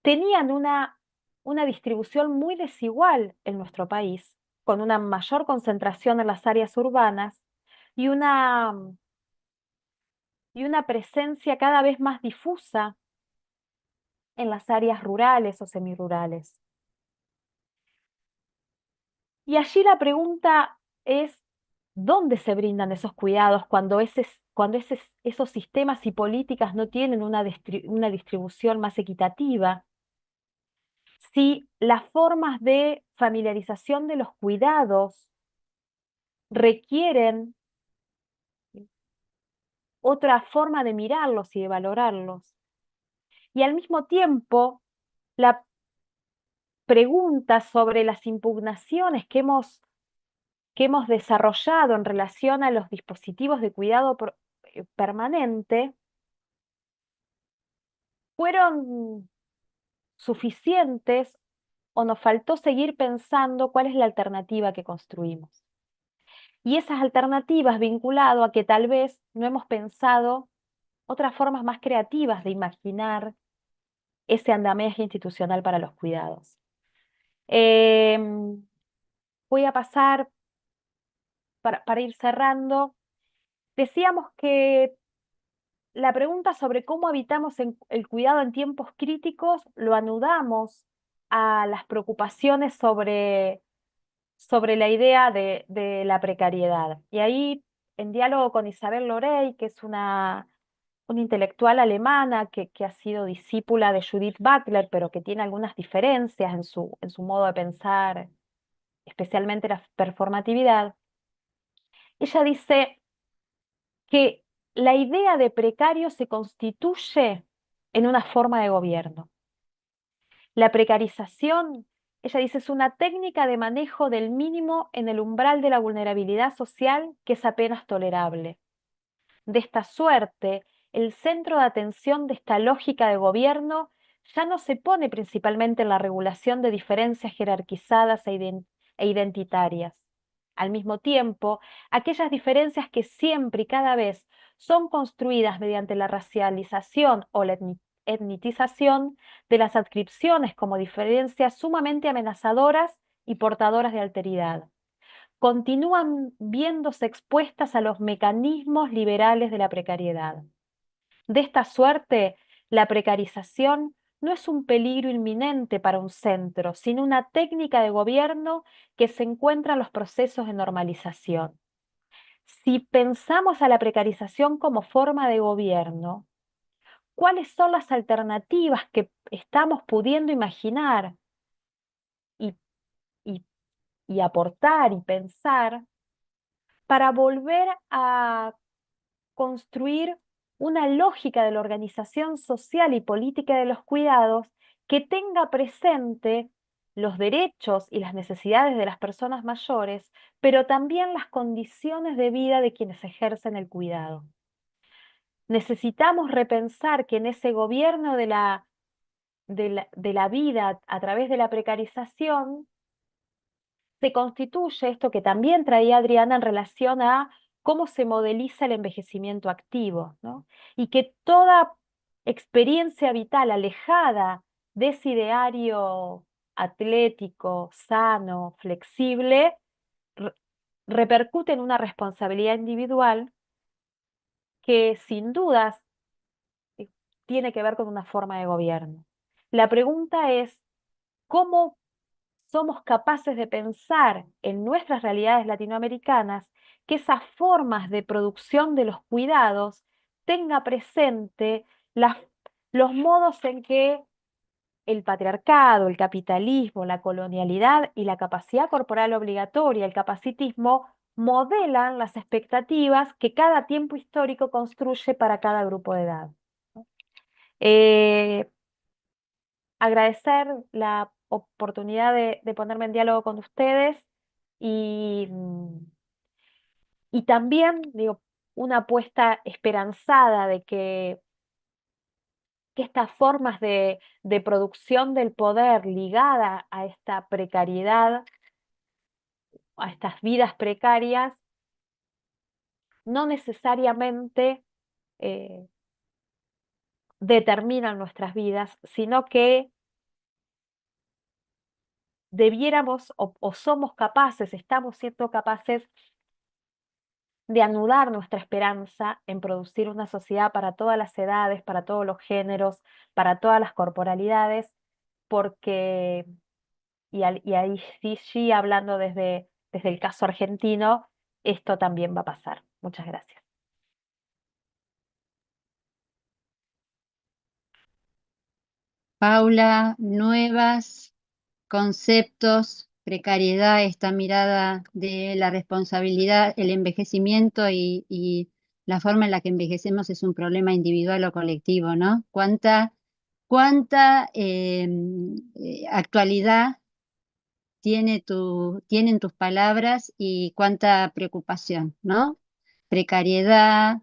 tenían una distribución muy desigual en nuestro país, con una mayor concentración en las áreas urbanas y una presencia cada vez más difusa en las áreas rurales o semirurales. Y allí la pregunta es, ¿dónde se brindan esos cuidados cuando esos sistemas y políticas no tienen una distribución más equitativa? Si las formas de familiarización de los cuidados requieren otra forma de mirarlos y de valorarlos. Y al mismo tiempo, la pregunta sobre las impugnaciones que hemos desarrollado en relación a los dispositivos de cuidado permanente fueron suficientes o nos faltó seguir pensando cuál es la alternativa que construimos. Y esas alternativas vinculado a que tal vez no hemos pensado otras formas más creativas de imaginar ese andamiaje institucional para los cuidados. Voy a pasar, para ir cerrando, decíamos que la pregunta sobre cómo habitamos el cuidado en tiempos críticos lo anudamos a las preocupaciones sobre la idea de la precariedad. Y ahí, en diálogo con Isabel Lorey, que es una intelectual alemana que ha sido discípula de Judith Butler, pero que tiene algunas diferencias en su modo de pensar, especialmente la performatividad, ella dice que la idea de precario se constituye en una forma de gobierno. La precarización, ella dice, es una técnica de manejo del mínimo en el umbral de la vulnerabilidad social que es apenas tolerable. De esta suerte, el centro de atención de esta lógica de gobierno ya no se pone principalmente en la regulación de diferencias jerarquizadas e identitarias. Al mismo tiempo, aquellas diferencias que siempre y cada vez son construidas mediante la racialización o la etnitización de las adscripciones como diferencias sumamente amenazadoras y portadoras de alteridad, continúan viéndose expuestas a los mecanismos liberales de la precariedad. De esta suerte, la precarización no es un peligro inminente para un centro, sino una técnica de gobierno que se encuentra en los procesos de normalización. Si pensamos a la precarización como forma de gobierno, ¿cuáles son las alternativas que estamos pudiendo imaginar y, y y aportar y pensar para volver a construir una lógica de la organización social y política de los cuidados que tenga presente los derechos y las necesidades de las personas mayores, pero también las condiciones de vida de quienes ejercen el cuidado? Necesitamos repensar que en ese gobierno de la vida a través de la precarización se constituye esto que también traía Adriana en relación a cómo se modeliza el envejecimiento activo, ¿no? Y que toda experiencia vital alejada de ese ideario atlético, sano, flexible, re- repercute en una responsabilidad individual que sin dudas eh, tiene que ver con una forma de gobierno. La pregunta es, ¿cómo somos capaces de pensar en nuestras realidades latinoamericanas que esas formas de producción de los cuidados tenga presente los modos en que el patriarcado, el capitalismo, la colonialidad y la capacidad corporal obligatoria, el capacitismo, modelan las expectativas que cada tiempo histórico construye para cada grupo de edad? Eh, Agradecer la oportunidad de ponerme en diálogo con ustedes y también, digo, una apuesta esperanzada de que estas formas de producción del poder ligada a esta precariedad a estas vidas precarias, no necesariamente eh, determinan nuestras vidas, sino que debiéramos o somos capaces, estamos siendo capaces de anudar nuestra esperanza en producir una sociedad para todas las edades, para todos los géneros, para todas las corporalidades, porque, y ahí sí, hablando desde el caso argentino, esto también va a pasar. Muchas gracias. Paula, nuevas conceptos, precariedad, esta mirada de la responsabilidad, el envejecimiento y la forma en la que envejecemos es un problema individual o colectivo, ¿no? ¿Cuánta actualidad tienen tus palabras y cuánta preocupación, ¿no? Precariedad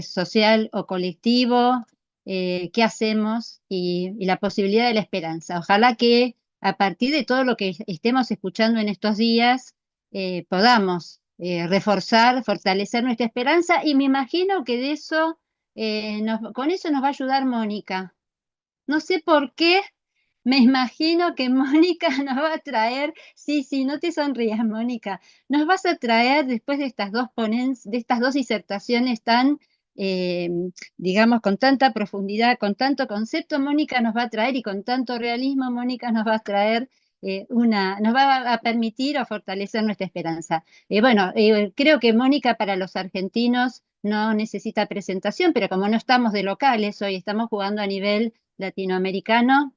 social o colectivo, qué hacemos y la posibilidad de la esperanza. Ojalá que a partir de todo lo que estemos escuchando en estos días, podamos reforzar, fortalecer nuestra esperanza y me imagino que de eso, con eso nos va a ayudar Mónica. No sé por qué, me imagino que Mónica nos va a traer, sí, sí, no te sonrías, Mónica, nos vas a traer después de estas dos de estas dos disertaciones tan, eh, digamos, con tanta profundidad, con tanto concepto, Mónica nos va a traer y con tanto realismo, Mónica nos va a traer nos va a permitir o fortalecer nuestra esperanza. Bueno, creo que Mónica para los argentinos no necesita presentación, pero como no estamos de locales, hoy estamos jugando a nivel latinoamericano,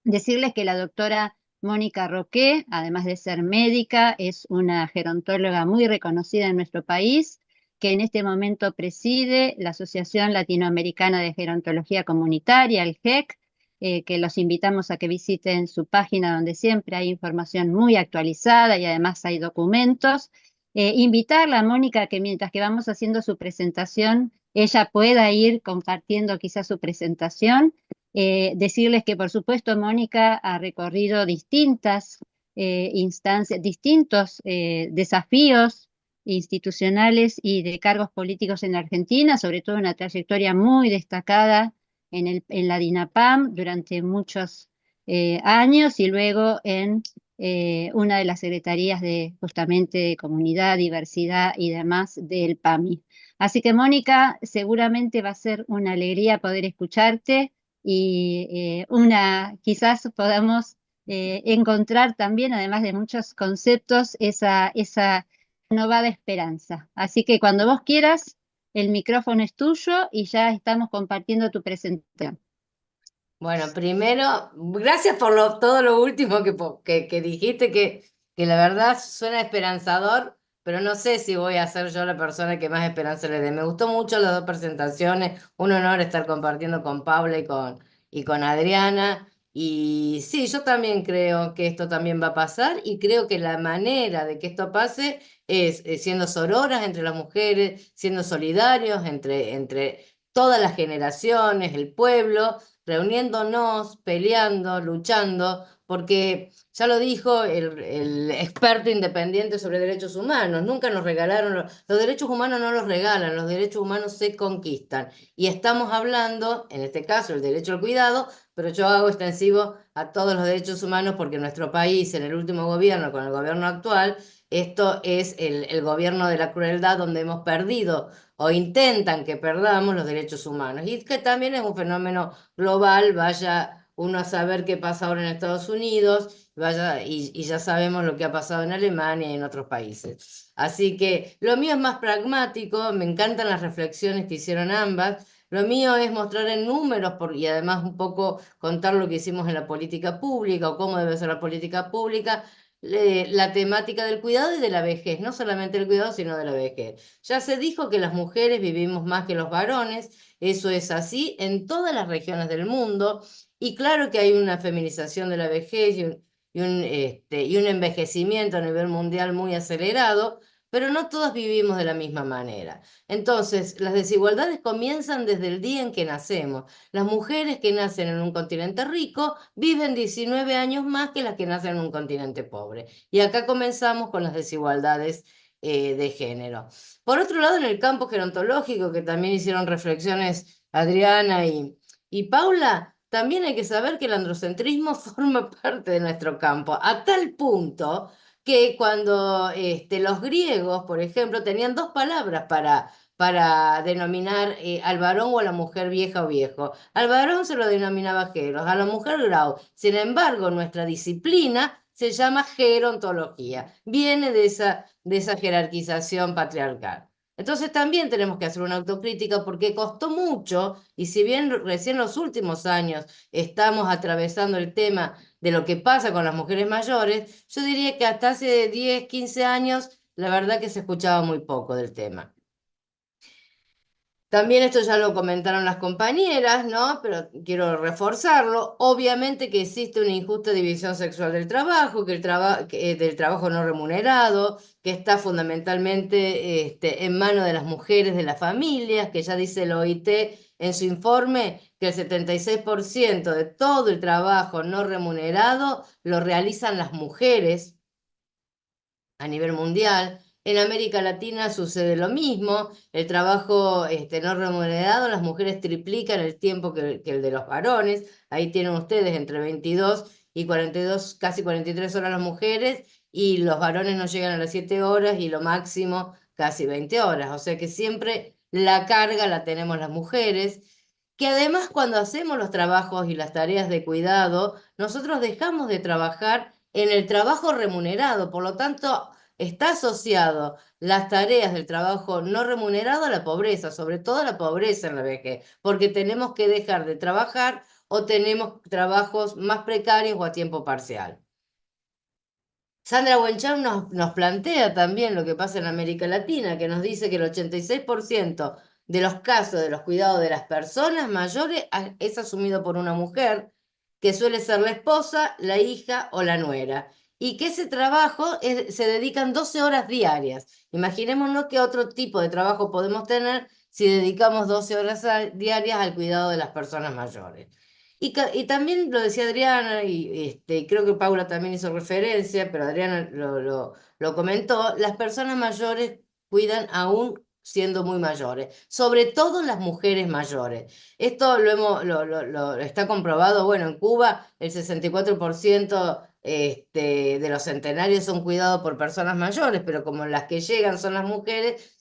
decirles que la doctora Mónica Roqué, además de ser médica, es una gerontóloga muy reconocida en nuestro país, que en este momento preside la Asociación Latinoamericana de Gerontología Comunitaria, el GEC, que los invitamos a que visiten su página donde siempre hay información muy actualizada y además hay documentos. Invitarla a Mónica que mientras que vamos haciendo su presentación, ella pueda ir compartiendo quizás su presentación. Decirles que, por supuesto, Mónica ha recorrido distintas instancias, distintos desafíos institucionales y de cargos políticos en Argentina, sobre todo una trayectoria muy destacada en la DINAPAM durante muchos años y luego en una de las secretarías de justamente de comunidad, diversidad y demás del PAMI. Así que Mónica, seguramente va a ser una alegría poder escucharte y quizás podamos encontrar también, además de muchos conceptos, esa renovada esperanza. Así que cuando vos quieras, el micrófono es tuyo y ya estamos compartiendo tu presentación. Bueno, primero, gracias por todo lo último que dijiste, que la verdad suena esperanzador, pero no sé si voy a ser yo la persona que más esperanza le dé. Me gustó mucho las dos presentaciones, un honor estar compartiendo con Paula y con Adriana. Y sí, yo también creo que esto también va a pasar y creo que la manera de que esto pase es siendo sororas entre las mujeres, siendo solidarios entre todas las generaciones, el pueblo, reuniéndonos, peleando, luchando, porque ya lo dijo el experto independiente sobre derechos humanos, nunca nos regalaron, los derechos humanos no los regalan, los derechos humanos se conquistan. Y estamos hablando, en este caso, el derecho al cuidado, pero yo hago extensivo a todos los derechos humanos porque en nuestro país, en el último gobierno, con el gobierno actual, esto es el gobierno de la crueldad donde hemos perdido o intentan que perdamos los derechos humanos. Y que también es un fenómeno global, vaya uno a saber qué pasa ahora en Estados Unidos, y ya sabemos lo que ha pasado en Alemania y en otros países. Así que lo mío es más pragmático, me encantan las reflexiones que hicieron ambas. Lo mío es mostrar en números y además un poco contar lo que hicimos en la política pública o cómo debe ser la política pública, la temática del cuidado y de la vejez, no solamente el cuidado, sino de la vejez. Ya se dijo que las mujeres vivimos más que los varones, eso es así en todas las regiones del mundo, y claro que hay una feminización de la vejez y un envejecimiento a nivel mundial muy acelerado, pero no todas vivimos de la misma manera. Entonces, las desigualdades comienzan desde el día en que nacemos. Las mujeres que nacen en un continente rico viven 19 años más que las que nacen en un continente pobre. Y acá comenzamos con las desigualdades de género. Por otro lado, en el campo gerontológico, que también hicieron reflexiones Adriana y Paula, también hay que saber que el androcentrismo forma parte de nuestro campo, a tal punto que cuando los griegos, por ejemplo, tenían dos palabras para denominar al varón o a la mujer vieja o viejo. Al varón se lo denominaba geros, a la mujer grau. Sin embargo, nuestra disciplina se llama gerontología, viene de esa jerarquización patriarcal. Entonces también tenemos que hacer una autocrítica porque costó mucho, y si bien recién en los últimos años estamos atravesando el tema de lo que pasa con las mujeres mayores, yo diría que hasta hace 10, 15 años, la verdad que se escuchaba muy poco del tema. También esto ya lo comentaron las compañeras, ¿no? Pero quiero reforzarlo. Obviamente que existe una injusta división sexual del trabajo, del trabajo no remunerado, que está fundamentalmente en manos de las mujeres de las familias, que ya dice el OIT en su informe que el 76% de todo el trabajo no remunerado lo realizan las mujeres a nivel mundial. En América Latina sucede lo mismo, el trabajo no remunerado, las mujeres triplican el tiempo que el de los varones, ahí tienen ustedes entre 22 y 42, casi 43 horas las mujeres, y los varones no llegan a las 7 horas y lo máximo casi 20 horas, o sea que siempre la carga la tenemos las mujeres, que además cuando hacemos los trabajos y las tareas de cuidado, nosotros dejamos de trabajar en el trabajo remunerado, por lo tanto está asociado las tareas del trabajo no remunerado a la pobreza, sobre todo a la pobreza en la vejez, porque tenemos que dejar de trabajar o tenemos trabajos más precarios o a tiempo parcial. Sandra Wencham nos plantea también lo que pasa en América Latina, que nos dice que el 86% de los casos de los cuidados de las personas mayores es asumido por una mujer, que suele ser la esposa, la hija o la nuera, y que ese trabajo se dedican 12 horas diarias. Imaginémonos qué otro tipo de trabajo podemos tener si dedicamos 12 horas diarias al cuidado de las personas mayores. Y también lo decía Adriana, y creo que Paula también hizo referencia, pero Adriana lo comentó, las personas mayores cuidan aún siendo muy mayores, sobre todo las mujeres mayores. Esto lo está comprobado, bueno, en Cuba el 64% de los centenarios son cuidados por personas mayores, pero como las que llegan son las mujeres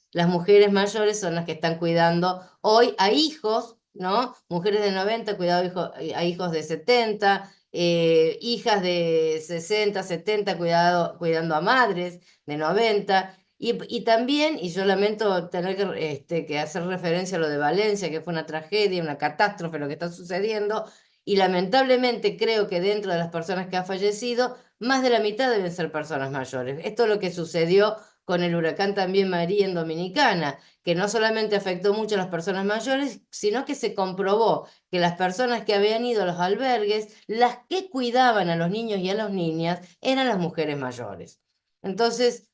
mayores son las que están cuidando hoy a hijos, ¿no? Mujeres de 90 cuidado a hijos de 70, hijas de 60, 70 cuidando a madres de 90. Y también, y yo lamento tener que hacer referencia a lo de Valencia, que fue una tragedia, una catástrofe lo que está sucediendo, y lamentablemente creo que dentro de las personas que han fallecido, más de la mitad deben ser personas mayores. Esto es lo que sucedió con el huracán también María en Dominicana, que no solamente afectó mucho a las personas mayores, sino que se comprobó que las personas que habían ido a los albergues, las que cuidaban a los niños y a las niñas, eran las mujeres mayores. Entonces,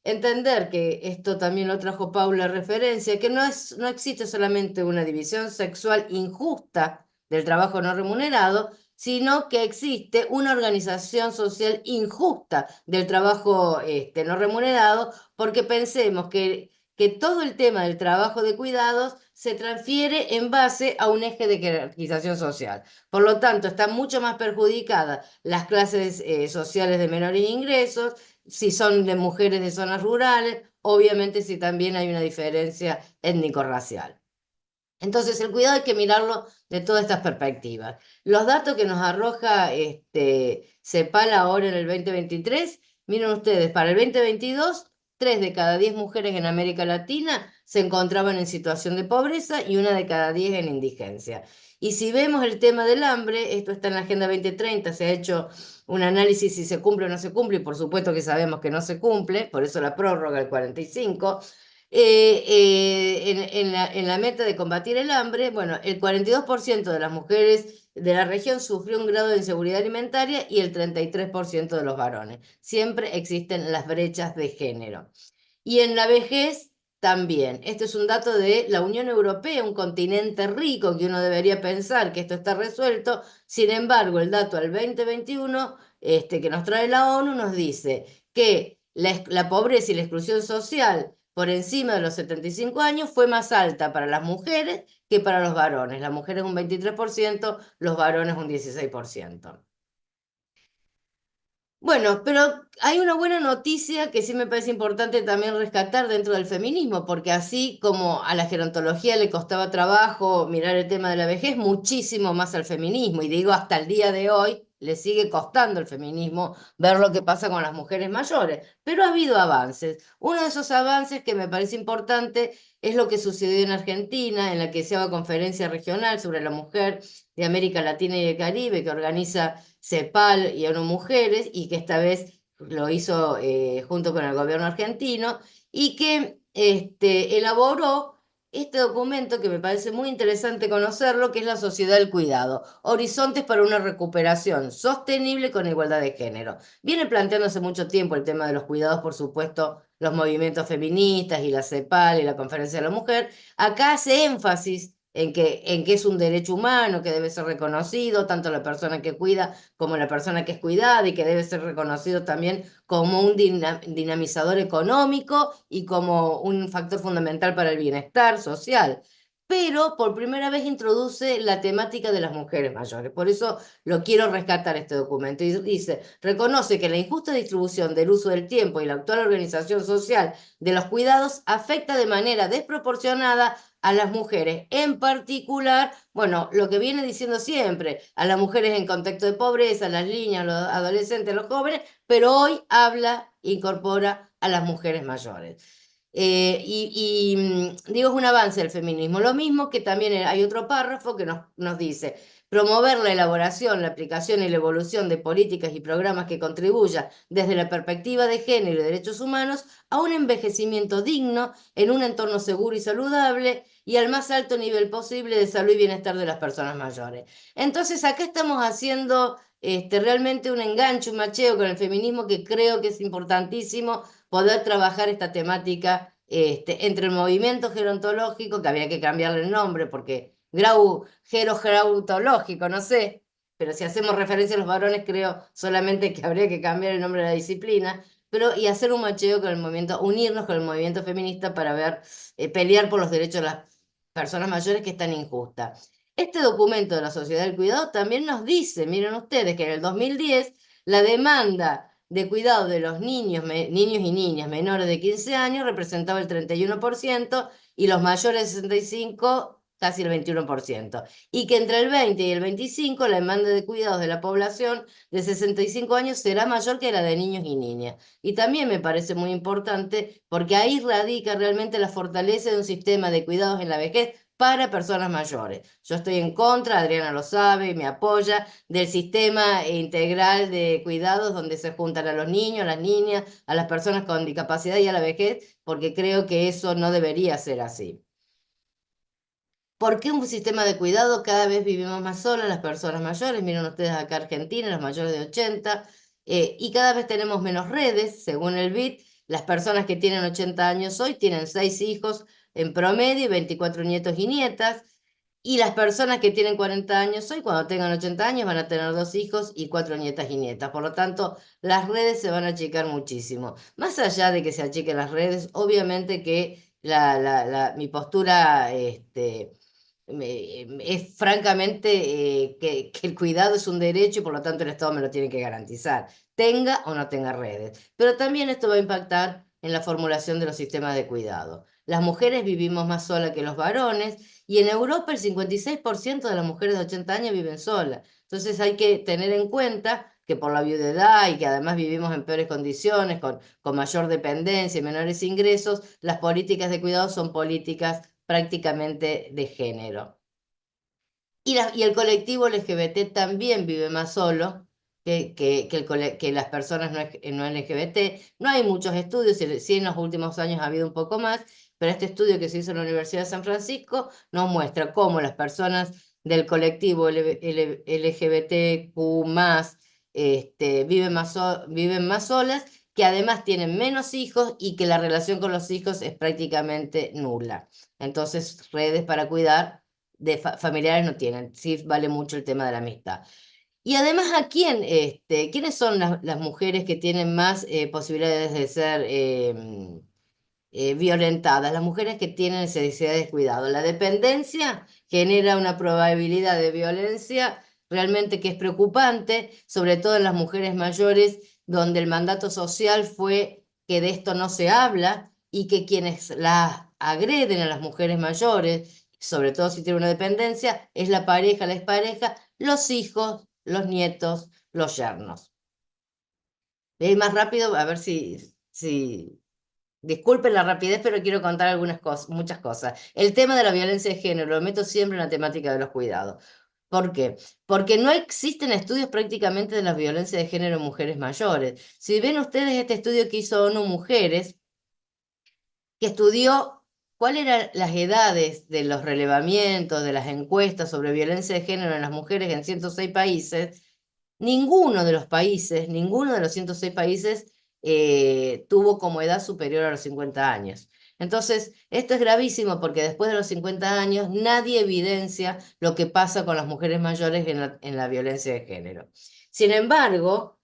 entender que esto también lo trajo Paula referencia, que no existe solamente una división sexual injusta del trabajo no remunerado, sino que existe una organización social injusta del trabajo no remunerado, porque pensemos que todo el tema del trabajo de cuidados se transfiere en base a un eje de jerarquización social. Por lo tanto, están mucho más perjudicadas las clases sociales de menores ingresos, si son de mujeres de zonas rurales, obviamente si también hay una diferencia étnico-racial. Entonces, el cuidado hay que mirarlo de todas estas perspectivas. Los datos que nos arroja CEPAL ahora en el 2023, miren ustedes, para el 2022, 3 de cada 10 mujeres en América Latina se encontraban en situación de pobreza y 1 de cada 10 en indigencia. Y si vemos el tema del hambre, esto está en la Agenda 2030, se ha hecho un análisis si se cumple o no se cumple, y por supuesto que sabemos que no se cumple, por eso la prórroga al 45. En la meta de combatir el hambre, bueno, el 42% de las mujeres de la región sufrió un grado de inseguridad alimentaria y el 33% de los varones. Siempre existen las brechas de género. Y en la vejez también. Este es un dato de la Unión Europea, un continente rico que uno debería pensar que esto está resuelto. Sin embargo, el dato al 2021 que nos trae la ONU nos dice que la pobreza y la exclusión social por encima de los 75 años fue más alta para las mujeres que para los varones. Las mujeres un 23%, los varones un 16%. Bueno, pero hay una buena noticia que sí me parece importante también rescatar dentro del feminismo, porque así como a la gerontología le costaba trabajo mirar el tema de la vejez, muchísimo más al feminismo, y digo hasta el día de hoy le sigue costando al feminismo ver lo que pasa con las mujeres mayores, pero ha habido avances. Uno de esos avances que me parece importante es lo que sucedió en Argentina, en la que se haga conferencia regional sobre la mujer de América Latina y el Caribe, que organiza CEPAL y ONU Mujeres, y que esta vez lo hizo junto con el gobierno argentino, y que elaboró este documento que me parece muy interesante conocerlo, que es la Sociedad del Cuidado, Horizontes para una recuperación sostenible con igualdad de género. Viene planteando hace mucho tiempo el tema de los cuidados, por supuesto, los movimientos feministas y la CEPAL y la Conferencia de la Mujer. Acá hace énfasis en que es un derecho humano que debe ser reconocido, tanto la persona que cuida como la persona que es cuidada, y que debe ser reconocido también como un dinamizador económico y como un factor fundamental para el bienestar social. Pero por primera vez introduce la temática de las mujeres mayores. Por eso lo quiero rescatar este documento. Y dice, reconoce que la injusta distribución del uso del tiempo y la actual organización social de los cuidados afecta de manera desproporcionada a las mujeres, en particular, bueno, lo que viene diciendo siempre, a las mujeres en contexto de pobreza, a las niñas, a los adolescentes, a los jóvenes, pero hoy incorpora a las mujeres mayores. Digo, es un avance del feminismo. Lo mismo que también hay otro párrafo que nos dice, promover la elaboración, la aplicación y la evolución de políticas y programas que contribuyan desde la perspectiva de género y derechos humanos a un envejecimiento digno en un entorno seguro y saludable y al más alto nivel posible de salud y bienestar de las personas mayores. Entonces acá estamos haciendo realmente un enganche, un macheo con el feminismo, que creo que es importantísimo poder trabajar esta temática entre el movimiento gerontológico, que había que cambiarle el nombre porque gerontológico, no sé, pero si hacemos referencia a los varones, creo solamente que habría que cambiar el nombre de la disciplina, y hacer un macheo con el movimiento, unirnos con el movimiento feminista para pelear por los derechos de las personas mayores, que están injustas. Este documento de la Sociedad del Cuidado también nos dice, miren ustedes, que en el 2010 la demanda de cuidado de los niños y niñas menores de 15 años representaba el 31% y los mayores de 65 casi el 21%. Y que entre el 20 y el 25 la demanda de cuidados de la población de 65 años será mayor que la de niños y niñas. Y también me parece muy importante porque ahí radica realmente la fortaleza de un sistema de cuidados en la vejez para personas mayores. Yo estoy en contra, Adriana lo sabe y me apoya, del sistema integral de cuidados donde se juntan a los niños, a las niñas, a las personas con discapacidad y a la vejez, porque creo que eso no debería ser así. ¿Por qué un sistema de cuidado? Cada vez vivimos más solas las personas mayores. Miren ustedes acá Argentina, los mayores de 80, y cada vez tenemos menos redes, según el BID. Las personas que tienen 80 años hoy tienen 6 hijos en promedio y 24 nietos y nietas. Y las personas que tienen 40 años hoy, cuando tengan 80 años, van a tener 2 hijos y 4 nietas y nietas. Por lo tanto, las redes se van a achicar muchísimo. Más allá de que se achiquen las redes, obviamente que mi postura es francamente que el cuidado es un derecho y por lo tanto el Estado me lo tiene que garantizar, tenga o no tenga redes. Pero también esto va a impactar en la formulación de los sistemas de cuidado. Las mujeres vivimos más solas que los varones y en Europa el 56% de las mujeres de 80 años viven solas. Entonces hay que tener en cuenta que por la viudedad y que además vivimos en peores condiciones, con mayor dependencia y menores ingresos, las políticas de cuidado son políticas prácticamente de género. Y el colectivo LGBT también vive más solo que las personas no LGBT. No hay muchos estudios, sí en los últimos años ha habido un poco más, pero este estudio que se hizo en la Universidad de San Francisco nos muestra cómo las personas del colectivo LGBTQ+, viven más solas, que además tienen menos hijos y que la relación con los hijos es prácticamente nula. Entonces, redes para cuidar de familiares no tienen. Sí vale mucho el tema de la amistad. Y además, ¿quiénes son las mujeres que tienen más posibilidades de ser violentadas? Las mujeres que tienen necesidades de cuidado. La dependencia genera una probabilidad de violencia realmente que es preocupante, sobre todo en las mujeres mayores, donde el mandato social fue que de esto no se habla y que quienes las agreden a las mujeres mayores, sobre todo si tienen una dependencia, es la pareja, la expareja, los hijos, los nietos, los yernos. Voy a ir más rápido, a ver si disculpen la rapidez, pero quiero contar algunas cosas, muchas cosas. El tema de la violencia de género lo meto siempre en la temática de los cuidados. ¿Por qué? Porque no existen estudios prácticamente de la violencia de género en mujeres mayores. Si ven ustedes este estudio que hizo ONU Mujeres, que estudió cuáles eran las edades de los relevamientos, de las encuestas sobre violencia de género en las mujeres en 106 países, ninguno de los 106 países tuvo como edad superior a los 50 años. Entonces, esto es gravísimo porque después de los 50 años nadie evidencia lo que pasa con las mujeres mayores en la violencia de género. Sin embargo,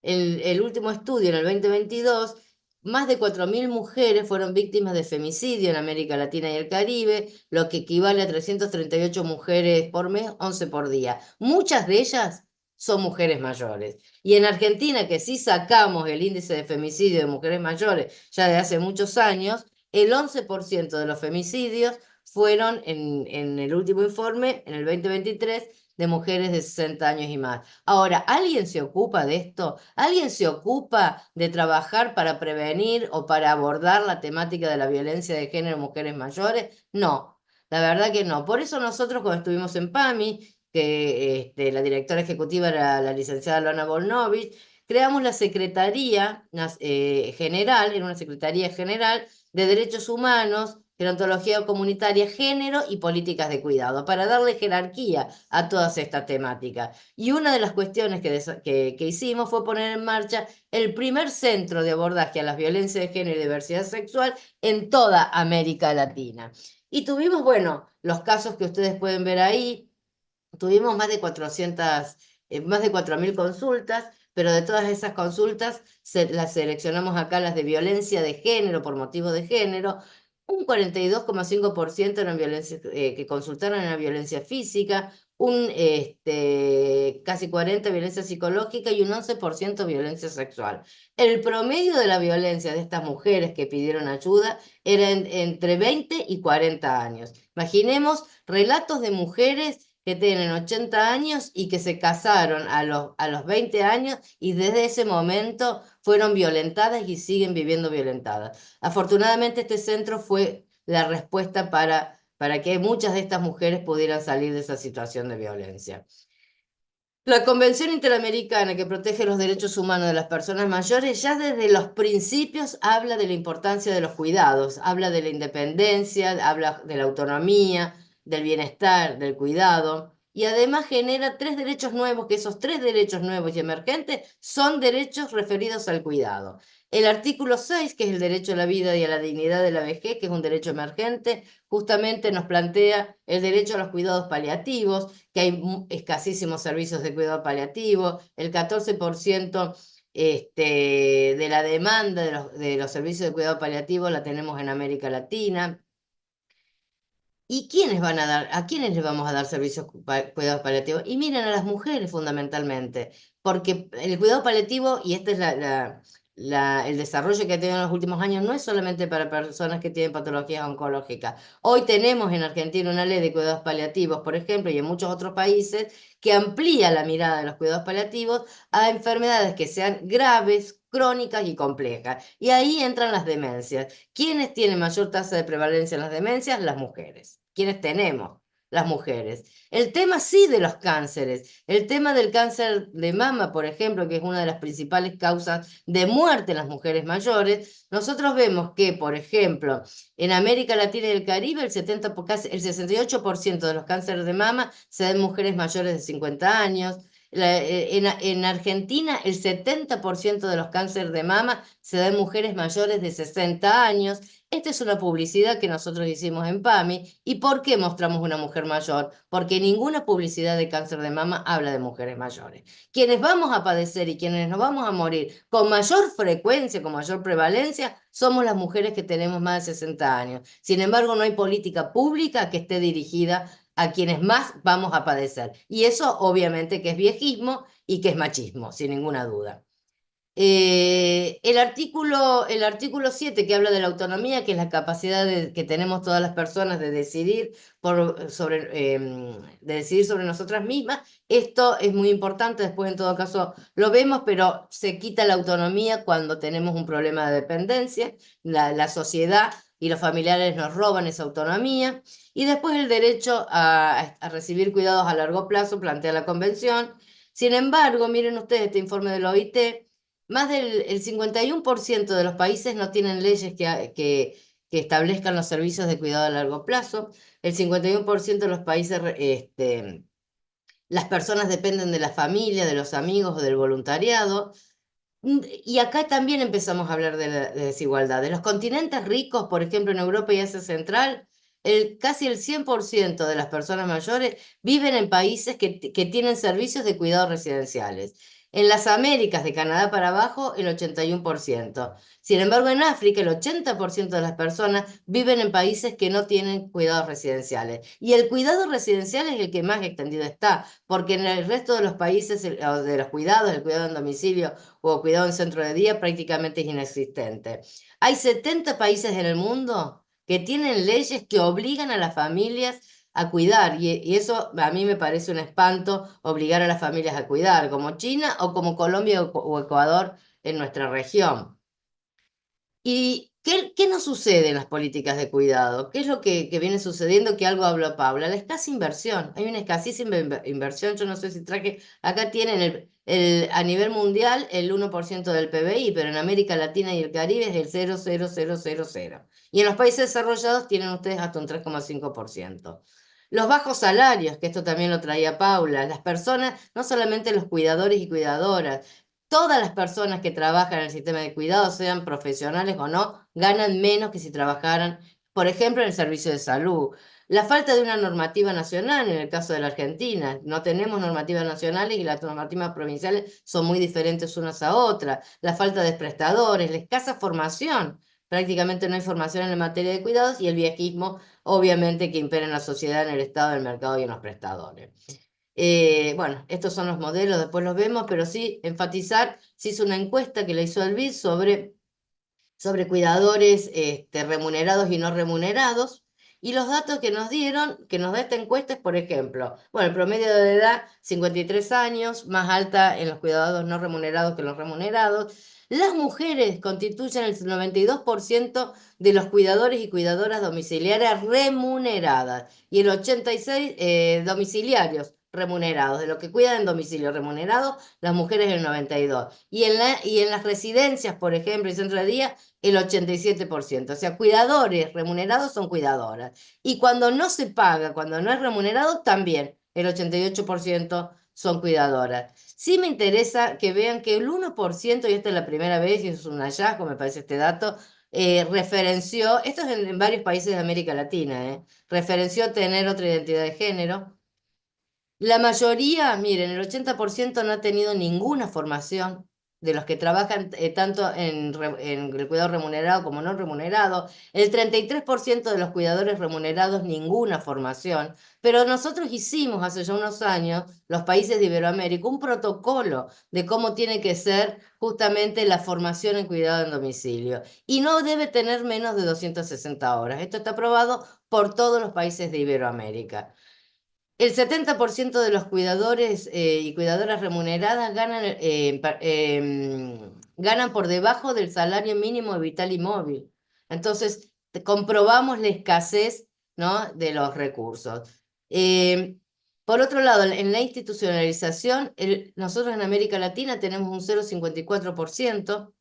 el último estudio en el 2022, más de 4.000 mujeres fueron víctimas de femicidio en América Latina y el Caribe, lo que equivale a 338 mujeres por mes, 11 por día. Muchas de ellas son mujeres mayores. Y en Argentina, que sí sacamos el índice de femicidio de mujeres mayores ya de hace muchos años, el 11% de los femicidios fueron en el último informe, en el 2023, de mujeres de 60 años y más. Ahora, ¿alguien se ocupa de esto? ¿Alguien se ocupa de trabajar para prevenir o para abordar la temática de la violencia de género en mujeres mayores? No, la verdad que no. Por eso nosotros cuando estuvimos en PAMI, que la directora ejecutiva era la licenciada Lona Volnovich, creamos la Secretaría General, era una Secretaría General de Derechos Humanos, Gerontología Comunitaria, Género y Políticas de Cuidado, para darle jerarquía a todas estas temáticas. Y una de las cuestiones que hicimos fue poner en marcha el primer centro de abordaje a las violencias de género y diversidad sexual en toda América Latina. Y tuvimos, bueno, los casos que ustedes pueden ver ahí, tuvimos más de 4.000 consultas, pero de todas esas consultas las seleccionamos acá, las de violencia de género, por motivo de género. Un 42,5% eran que consultaron en la violencia física, casi 40% violencia psicológica y un 11% violencia sexual. El promedio de la violencia de estas mujeres que pidieron ayuda era entre 20 y 40 años. Imaginemos relatos de mujeres que tienen 80 años y que se casaron a los 20 años y desde ese momento fueron violentadas y siguen viviendo violentadas. Afortunadamente este centro fue la respuesta para que muchas de estas mujeres pudieran salir de esa situación de violencia. La Convención Interamericana que protege los derechos humanos de las personas mayores ya desde los principios habla de la importancia de los cuidados, habla de la independencia, habla de la autonomía, del bienestar, del cuidado, y además genera 3 derechos nuevos, que esos 3 derechos nuevos y emergentes son derechos referidos al cuidado. El artículo 6, que es el derecho a la vida y a la dignidad de la vejez, que es un derecho emergente, justamente nos plantea el derecho a los cuidados paliativos, que hay escasísimos servicios de cuidado paliativo, el 14% de la demanda de los servicios de cuidado paliativo la tenemos en América Latina. ¿Y a quiénes les vamos a dar servicios cuidados paliativos? Y miren, a las mujeres fundamentalmente, porque el cuidado paliativo, y este es el desarrollo que ha tenido en los últimos años, no es solamente para personas que tienen patologías oncológicas. Hoy tenemos en Argentina una ley de cuidados paliativos, por ejemplo, y en muchos otros países, que amplía la mirada de los cuidados paliativos a enfermedades que sean graves, crónicas y complejas. Y ahí entran las demencias. ¿Quiénes tienen mayor tasa de prevalencia en las demencias? Las mujeres. ¿Quiénes tenemos las mujeres. El tema sí de los cánceres, el tema del cáncer de mama, por ejemplo, que es una de las principales causas de muerte en las mujeres mayores, nosotros vemos que, por ejemplo, en América Latina y el Caribe, casi el 68% de los cánceres de mama se dan en mujeres mayores de 50 años. En Argentina, el 70% de los cánceres de mama se dan en mujeres mayores de 60 años. Esta es una publicidad que nosotros hicimos en PAMI. ¿Y por qué mostramos una mujer mayor? Porque ninguna publicidad de cáncer de mama habla de mujeres mayores. Quienes vamos a padecer y quienes nos vamos a morir con mayor frecuencia, con mayor prevalencia, somos las mujeres que tenemos más de 60 años. Sin embargo, no hay política pública que esté dirigida a quienes más vamos a padecer. Y eso obviamente que es viejismo y que es machismo, sin ninguna duda. El artículo 7 que habla de la autonomía, que es la capacidad que tenemos todas las personas de decidir de decidir sobre nosotras mismas, esto es muy importante, después en todo caso lo vemos, pero se quita la autonomía cuando tenemos un problema de dependencia, la sociedad y los familiares nos roban esa autonomía, y después el derecho a recibir cuidados a largo plazo plantea la Convención. Sin embargo, miren ustedes este informe de la OIT. Más del 51% de los países no tienen leyes que establezcan los servicios de cuidado a largo plazo. El 51% de los países, las personas dependen de la familia, de los amigos o del voluntariado. Y acá también empezamos a hablar de desigualdad. De los continentes ricos, por ejemplo, en Europa y Asia Central, casi el 100% de las personas mayores viven en países que tienen servicios de cuidado residenciales. En las Américas, de Canadá para abajo, el 81%. Sin embargo, en África, el 80% de las personas viven en países que no tienen cuidados residenciales. Y el cuidado residencial es el que más extendido está, porque en el resto de los países de los cuidados, el cuidado en domicilio o cuidado en centro de día prácticamente es inexistente. Hay 70 países en el mundo que tienen leyes que obligan a las familias a cuidar, y eso a mí me parece un espanto, obligar a las familias a cuidar, como China o como Colombia o Ecuador en nuestra región. ¿Y qué nos sucede en las políticas de cuidado? ¿Qué es lo que viene sucediendo? Que algo habló Paula. La escasa inversión. Hay una escasísima inversión. Yo no sé si traje. Acá tienen a nivel mundial el 1% del PBI, pero en América Latina y el Caribe es el 0,0000. Y en los países desarrollados tienen ustedes hasta un 3,5%. Los bajos salarios, que esto también lo traía Paula, las personas, no solamente los cuidadores y cuidadoras, todas las personas que trabajan en el sistema de cuidado, sean profesionales o no, ganan menos que si trabajaran, por ejemplo, en el servicio de salud. La falta de una normativa nacional, en el caso de la Argentina, no tenemos normativas nacionales y las normativas provinciales son muy diferentes unas a otras. La falta de prestadores, la escasa formación. Prácticamente no hay formación en la materia de cuidados y el viejismo, obviamente, que impera en la sociedad, en el Estado, en el mercado y en los prestadores. Bueno, estos son los modelos, después los vemos, pero sí enfatizar, se hizo una encuesta que la hizo el BID sobre cuidadores remunerados y no remunerados, y los datos que nos dieron, que nos da esta encuesta es, por ejemplo, bueno, el promedio de edad, 53 años, más alta en los cuidadores no remunerados que en los remunerados. Las mujeres constituyen el 92% de los cuidadores y cuidadoras domiciliarias remuneradas y el 86% domiciliarios remunerados, de los que cuidan en domicilio remunerados, las mujeres el 92%. Y en las residencias, por ejemplo, y centro de día, el 87%. O sea, cuidadores remunerados son cuidadoras. Y cuando no se paga, cuando no es remunerado, también el 88% son cuidadoras. Sí me interesa que vean que el 1%, y esta es la primera vez, y es un hallazgo, me parece este dato, referenció, esto es en varios países de América Latina, referenció tener otra identidad de género. La mayoría, miren, el 80% no ha tenido ninguna formación de los que trabajan tanto en el cuidado remunerado como no remunerado. El 33% de los cuidadores remunerados ninguna formación. Pero nosotros hicimos hace ya unos años, los países de Iberoamérica, un protocolo de cómo tiene que ser justamente la formación en cuidado en domicilio. Y no debe tener menos de 260 horas. Esto está aprobado por todos los países de Iberoamérica. El 70% de los cuidadores y cuidadoras remuneradas ganan por debajo del salario mínimo vital y móvil. Entonces, comprobamos la escasez, ¿no?, de los recursos. Eh, por otro lado, en la institucionalización, nosotros en América Latina tenemos un 0,54%,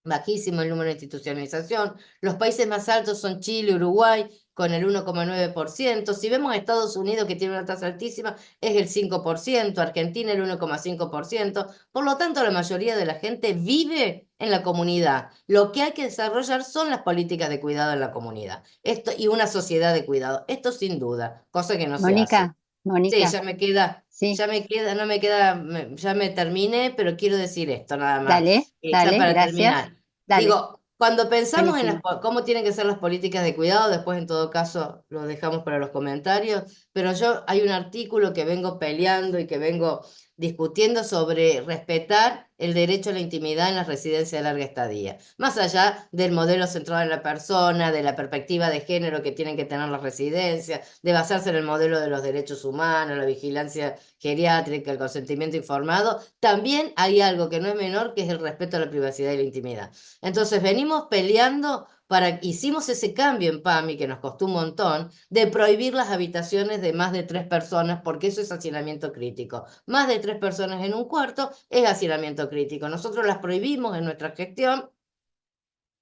bajísimo el número de institucionalización. Los países más altos son Chile, Uruguay, con el 1,9%. Si vemos a Estados Unidos, que tiene una tasa altísima, es el 5%, Argentina el 1,5%. Por lo tanto, la mayoría de la gente vive en la comunidad. Lo que hay que desarrollar son las políticas de cuidado en la comunidad. Esto, y una sociedad de cuidado. Esto sin duda, cosa que no se hace. Mónica, Sí, Mónica, ya sí, me queda, no me queda, ya me terminé, pero quiero decir esto nada más, dale, ya dale, para gracias, terminar. dale, Digo, cuando pensamos en buenísimo. cómo tienen que ser las políticas de cuidado, después en todo caso lo dejamos para los comentarios, pero yo hay un artículo que vengo peleando y que vengo discutiendo sobre respetar el derecho a la intimidad en las residencias de larga estadía, más allá del modelo centrado en la persona, de la perspectiva de género que tienen que tener las residencias, de basarse en el modelo de los derechos humanos, la vigilancia geriátrica, el consentimiento informado, también hay algo que no es menor, que es el respeto a la privacidad y la intimidad. Entonces venimos peleando hicimos ese cambio en PAMI que nos costó un montón, de prohibir las habitaciones de más de 3 personas, porque eso es hacinamiento crítico. Más de 3 personas en un cuarto es hacinamiento crítico. Nosotros las prohibimos en nuestra gestión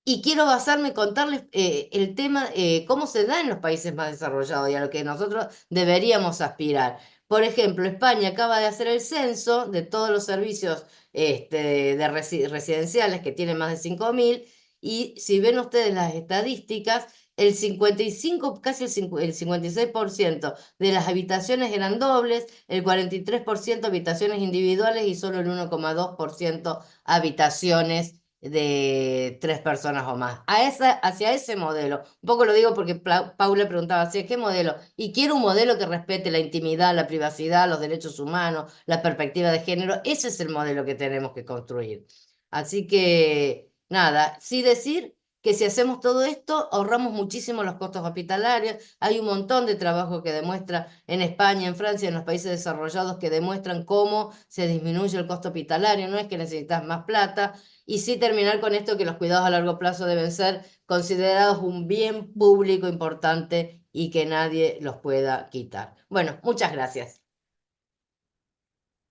y quiero basarme en contarles el tema, cómo se da en los países más desarrollados y a lo que nosotros deberíamos aspirar. Por ejemplo, España acaba de hacer el censo de todos los servicios residenciales que tienen más de 5.000 y si ven ustedes las estadísticas, el 55, casi el 56% de las habitaciones eran dobles, el 43% habitaciones individuales y solo el 1,2% habitaciones de 3 personas o más. Hacia ese modelo. Un poco lo digo porque Paula preguntaba, ¿hacia qué modelo? Y quiero un modelo que respete la intimidad, la privacidad, los derechos humanos, la perspectiva de género. Ese es el modelo que tenemos que construir. Así que, nada, sí decir que si hacemos todo esto, ahorramos muchísimo los costos hospitalarios. Hay un montón de trabajo que demuestra en España, en Francia, en los países desarrollados, que demuestran cómo se disminuye el costo hospitalario. No es que necesitas más plata, y sí terminar con esto, que los cuidados a largo plazo deben ser considerados un bien público importante y que nadie los pueda quitar. Bueno, muchas gracias.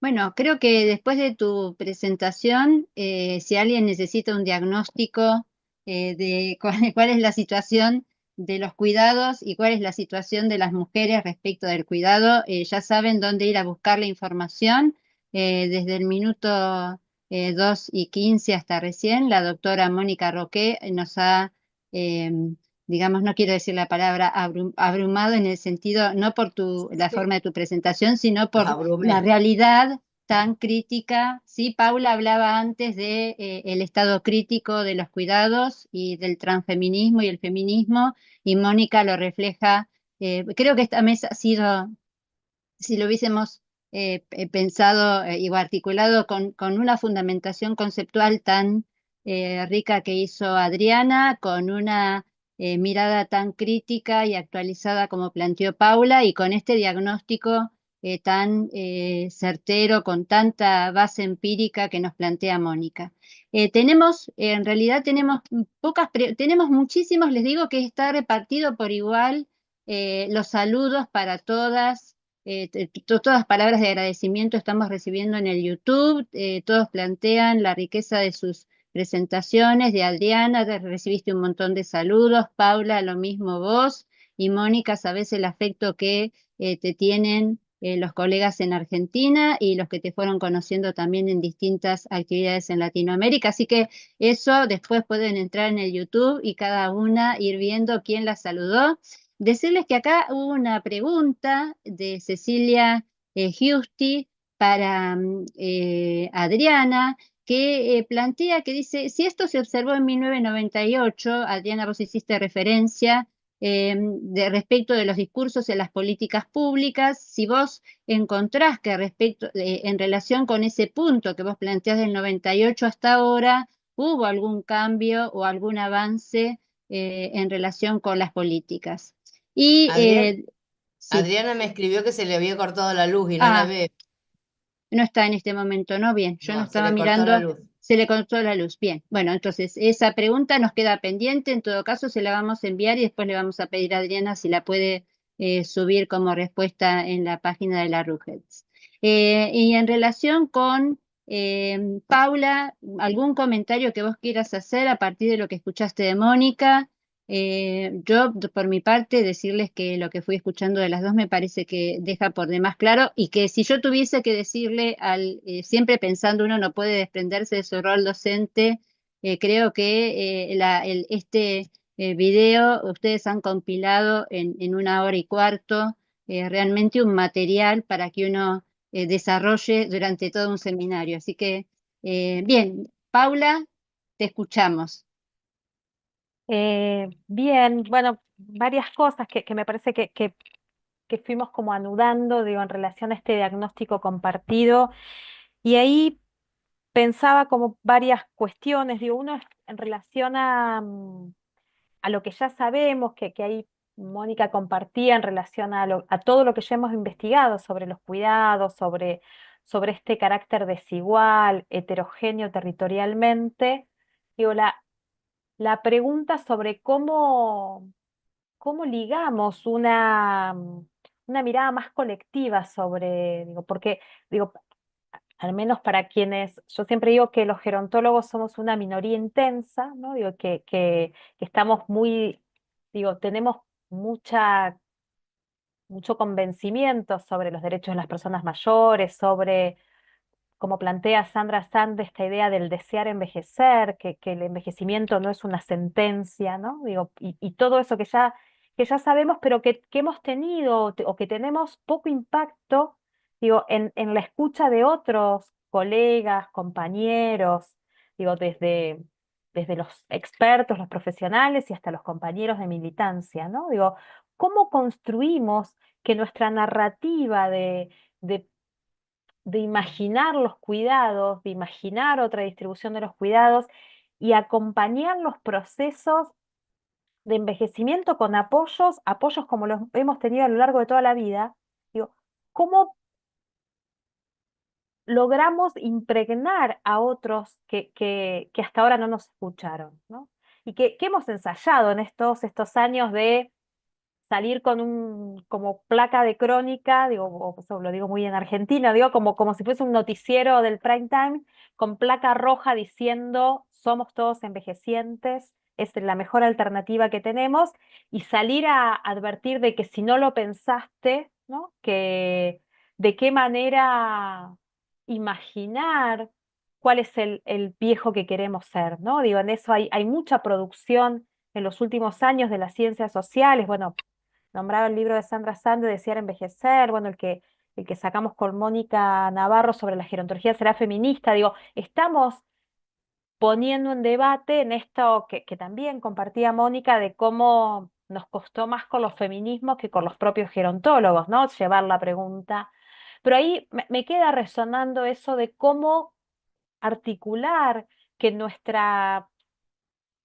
Bueno, creo que después de tu presentación, si alguien necesita un diagnóstico de cuál es la situación de los cuidados y cuál es la situación de las mujeres respecto del cuidado, ya saben dónde ir a buscar la información. Desde el minuto 2:15 hasta recién, la doctora Mónica Roqué nos ha, digamos, no quiero decir la palabra abrumado en el sentido, no por la Sí, forma de tu presentación, sino los por la abrumé. realidad tan crítica. Sí, Paula hablaba antes de el estado crítico de los cuidados y del transfeminismo y el feminismo, y Mónica lo refleja. Creo que esta mesa ha sido, si lo hubiésemos pensado o articulado con una fundamentación conceptual tan rica que hizo Adriana, con una mirada tan crítica y actualizada como planteó Paula, y con este diagnóstico tan certero, con tanta base empírica que nos plantea Mónica. En realidad tenemos tenemos muchísimos, les digo que está repartido por igual los saludos para todas. Todas palabras de agradecimiento estamos recibiendo en el YouTube. Todos plantean la riqueza de sus presentaciones. De Adriana, recibiste un montón de saludos. Paula, lo mismo vos. Y Mónica, sabes el afecto que te tienen los colegas en Argentina y los que te fueron conociendo también en distintas actividades en Latinoamérica. Así que eso después pueden entrar en el YouTube y cada una ir viendo quién la saludó. Decirles que acá hubo una pregunta de Cecilia Giusti para Adriana, que plantea, que dice, si esto se observó en 1998, Adriana, vos hiciste referencia de respecto de los discursos en las políticas públicas, si vos encontrás que en relación con ese punto que vos planteás del 98 hasta ahora, hubo algún cambio o algún avance en relación con las políticas. Y Adrián, sí, Adriana me escribió que se le había cortado la luz y no la ah, ve. no está en este momento, ¿no? Bien, yo no No, se estaba le cortó la mirando, luz. se le cortó la luz. Bien, bueno, entonces esa pregunta nos queda pendiente, en todo caso se la vamos a enviar y después le vamos a pedir a Adriana si la puede subir como respuesta en la página de la RUGETS. Y en relación con Paula, ¿algún comentario que vos quieras hacer a partir de lo que escuchaste de Mónica? Yo, por mi parte, decirles que lo que fui escuchando de las dos me parece que deja por demás claro y que si yo tuviese que decirle siempre pensando uno no puede desprenderse de su rol docente, creo que este video ustedes han compilado en 1 hora y cuarto realmente un material para que uno desarrolle durante todo un seminario. Así que, bien, Paula, te escuchamos. Bien, bueno, varias cosas que me parece que fuimos como anudando, digo, en relación a este diagnóstico compartido. Y ahí pensaba como varias cuestiones, digo, uno es en relación a lo que ya sabemos, que ahí Mónica compartía en relación a todo lo que ya hemos investigado sobre los cuidados, sobre este carácter desigual, heterogéneo territorialmente. Digo, la pregunta sobre cómo ligamos una mirada más colectiva sobre, digo, porque, digo, al menos para quienes, yo siempre digo que los gerontólogos somos una minoría intensa, ¿no? Digo, que estamos muy, digo, tenemos mucho convencimiento sobre los derechos de las personas mayores, sobre, como plantea Sandra Sand, esta idea del desear envejecer, que el envejecimiento no es una sentencia, ¿no? Digo, y todo eso que ya sabemos, pero que hemos tenido o que tenemos poco impacto, digo, en la escucha de otros colegas, compañeros, digo, desde los expertos, los profesionales y hasta los compañeros de militancia, ¿no? Digo, ¿cómo construimos que nuestra narrativa de de imaginar los cuidados, de imaginar otra distribución de los cuidados y acompañar los procesos de envejecimiento con apoyos como los hemos tenido a lo largo de toda la vida? Digo, ¿cómo logramos impregnar a otros que hasta ahora no nos escucharon, ¿no? Y que hemos ensayado en estos años de salir con como placa de crónica, digo, eso lo digo muy en Argentina, digo, como si fuese un noticiero del prime time, con placa roja diciendo somos todos envejecientes, es la mejor alternativa que tenemos, y salir a advertir de que si no lo pensaste, ¿no? Que de qué manera imaginar cuál es el viejo que queremos ser, ¿no? Digo, en eso hay mucha producción en los últimos años de las ciencias sociales, bueno, nombraba el libro de Sandra Sand de Desear envejecer, bueno, el que sacamos con Mónica Navarro sobre la gerontología será feminista, digo, estamos poniendo en debate en esto que también compartía Mónica de cómo nos costó más con los feminismos que con los propios gerontólogos, ¿no? Llevar la pregunta. Pero ahí me queda resonando eso de cómo articular que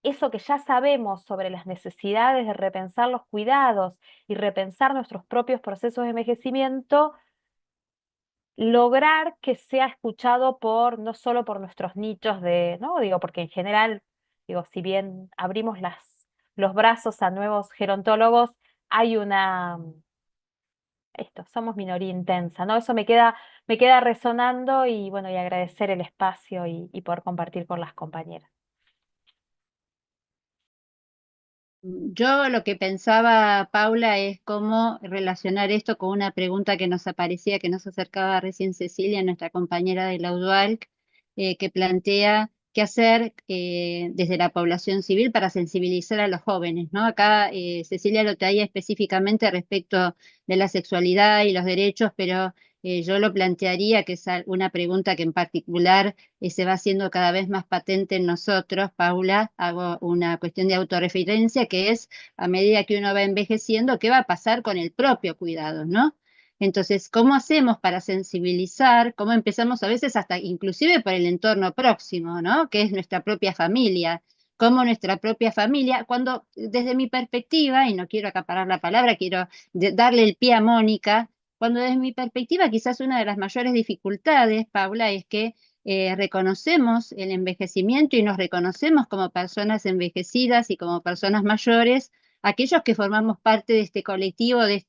eso que ya sabemos sobre las necesidades de repensar los cuidados y repensar nuestros propios procesos de envejecimiento, lograr que sea escuchado no solo por nuestros nichos ¿no? Digo, porque en general, digo, si bien abrimos los brazos a nuevos gerontólogos, hay somos minoría intensa, ¿no? Eso me queda resonando y bueno, y agradecer el espacio y poder compartir con las compañeras. Yo lo que pensaba, Paula, es cómo relacionar esto con una pregunta que nos aparecía, que nos acercaba recién Cecilia, nuestra compañera de la UDUALC, que plantea qué hacer desde la población civil para sensibilizar a los jóvenes, ¿no? Acá Cecilia lo traía específicamente respecto de la sexualidad y los derechos, pero yo lo plantearía, que es una pregunta que en particular se va haciendo cada vez más patente en nosotros. Paula, hago una cuestión de autorreferencia, que es a medida que uno va envejeciendo, ¿qué va a pasar con el propio cuidado, ¿no? Entonces, ¿cómo hacemos para sensibilizar? ¿Cómo empezamos a veces hasta inclusive por el entorno próximo, ¿no? Que es nuestra propia familia. Cómo nuestra propia familia, cuando desde mi perspectiva, y no quiero acaparar la palabra, quiero darle el pie a Mónica, cuando desde mi perspectiva quizás una de las mayores dificultades, Paula, es que reconocemos el envejecimiento y nos reconocemos como personas envejecidas y como personas mayores, aquellos que formamos parte de este colectivo, de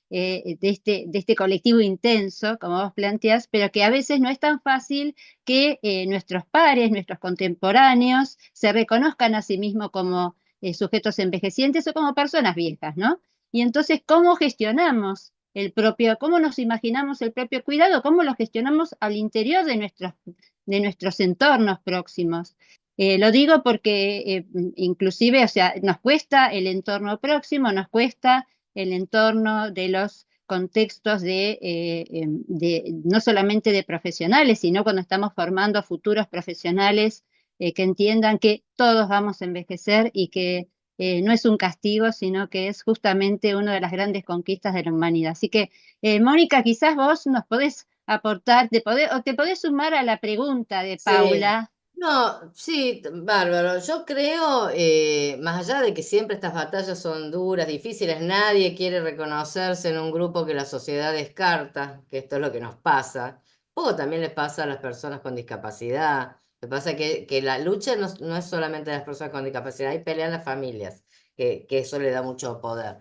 este colectivo intenso, como vos planteás, pero que a veces no es tan fácil que nuestros pares, nuestros contemporáneos, se reconozcan a sí mismos como sujetos envejecientes o como personas viejas, ¿no? Y entonces, ¿cómo gestionamos cómo nos imaginamos el propio cuidado, cómo lo gestionamos al interior de nuestros entornos próximos? Lo digo porque inclusive, o sea, nos cuesta el entorno próximo, nos cuesta el entorno de los contextos no solamente de profesionales, sino cuando estamos formando futuros profesionales que entiendan que todos vamos a envejecer y que no es un castigo, sino que es justamente una de las grandes conquistas de la humanidad. Así que, Mónica, quizás vos nos podés aportar, o te podés sumar a la pregunta de Sí. Paula. No, sí, bárbaro. Yo creo, más allá de que siempre estas batallas son duras, difíciles, nadie quiere reconocerse en un grupo que la sociedad descarta, que esto es lo que nos pasa. Poco también le pasa a las personas con discapacidad. Lo que pasa es que la lucha no es solamente de las personas con discapacidad, hay pelea en las familias, que eso le da mucho poder.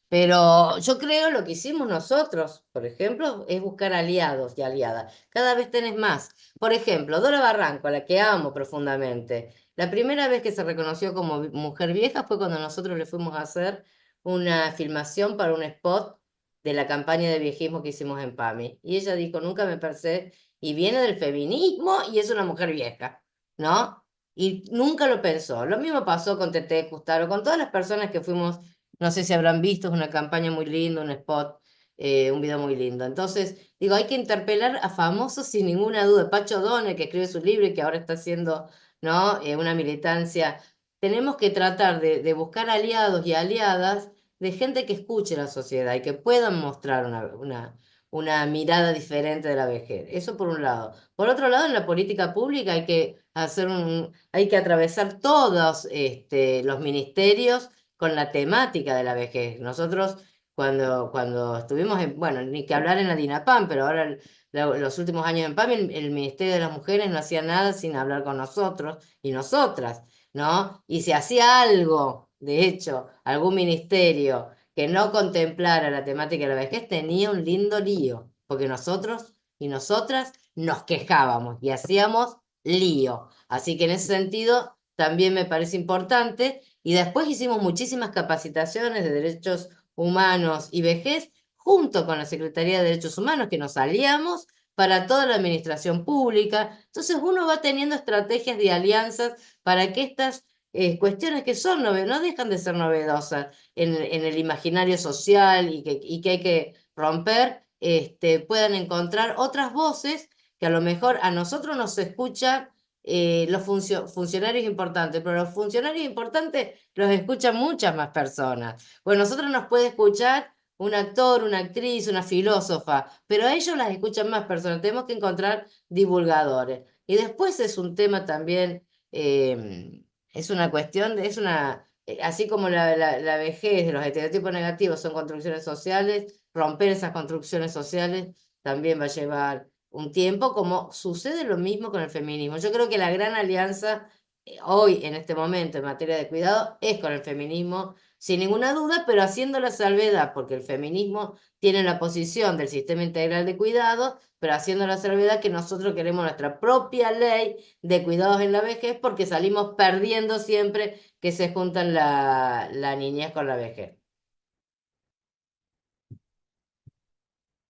Pero yo creo lo que hicimos nosotros, por ejemplo, es buscar aliados y aliadas. Cada vez tenés más. Por ejemplo, Dora Barranco, a la que amo profundamente. La primera vez que se reconoció como mujer vieja fue cuando nosotros le fuimos a hacer una filmación para un spot de la campaña de viejismo que hicimos en PAMI. Y ella dijo, nunca me pensé, y viene del feminismo y es una mujer vieja, ¿no? Y nunca lo pensó. Lo mismo pasó con Tete Custaro, con todas las personas que fuimos, no sé si habrán visto, es una campaña muy linda, un spot, un video muy lindo. Entonces, digo, hay que interpelar a famosos sin ninguna duda. Pacho Donne, que escribe su libro y que ahora está haciendo, ¿no? Una militancia. Tenemos que tratar de buscar aliados y aliadas de gente que escuche la sociedad y que puedan mostrar una mirada diferente de la vejez. Eso por un lado. Por otro lado, en la política pública hay que hay que atravesar todos los ministerios con la temática de la vejez. Nosotros cuando estuvimos bueno, ni que hablar en la DINAPAM, pero ahora los últimos años en PAM, el Ministerio de las Mujeres no hacía nada sin hablar con nosotros y nosotras, ¿no? Y si hacía algo, de hecho, algún ministerio que no contemplara la temática de la vejez, tenía un lindo lío, porque nosotros y nosotras nos quejábamos y hacíamos lío. Así que en ese sentido también me parece importante. Y después hicimos muchísimas capacitaciones de derechos humanos y vejez, junto con la Secretaría de Derechos Humanos, que nos aliamos para toda la administración pública. Entonces uno va teniendo estrategias de alianzas para que estas cuestiones que son no dejan de ser novedosas en el imaginario social y que hay que romper, puedan encontrar otras voces que a lo mejor a nosotros nos escuchan los funcionarios importantes, pero los funcionarios importantes los escuchan muchas más personas. Bueno, nosotros nos puede escuchar un actor, una actriz, una filósofa, pero a ellos las escuchan más personas. Tenemos que encontrar divulgadores. Y después es un tema también, es una cuestión, así como la vejez, los estereotipos negativos son construcciones sociales, romper esas construcciones sociales también va a llevar un tiempo, como sucede lo mismo con el feminismo. Yo creo que la gran alianza hoy, en este momento, en materia de cuidado, es con el feminismo, sin ninguna duda, pero haciendo la salvedad, porque el feminismo tiene la posición del sistema integral de cuidado, pero haciendo la salvedad que nosotros queremos nuestra propia ley de cuidados en la vejez, porque salimos perdiendo siempre que se juntan la niñez con la vejez.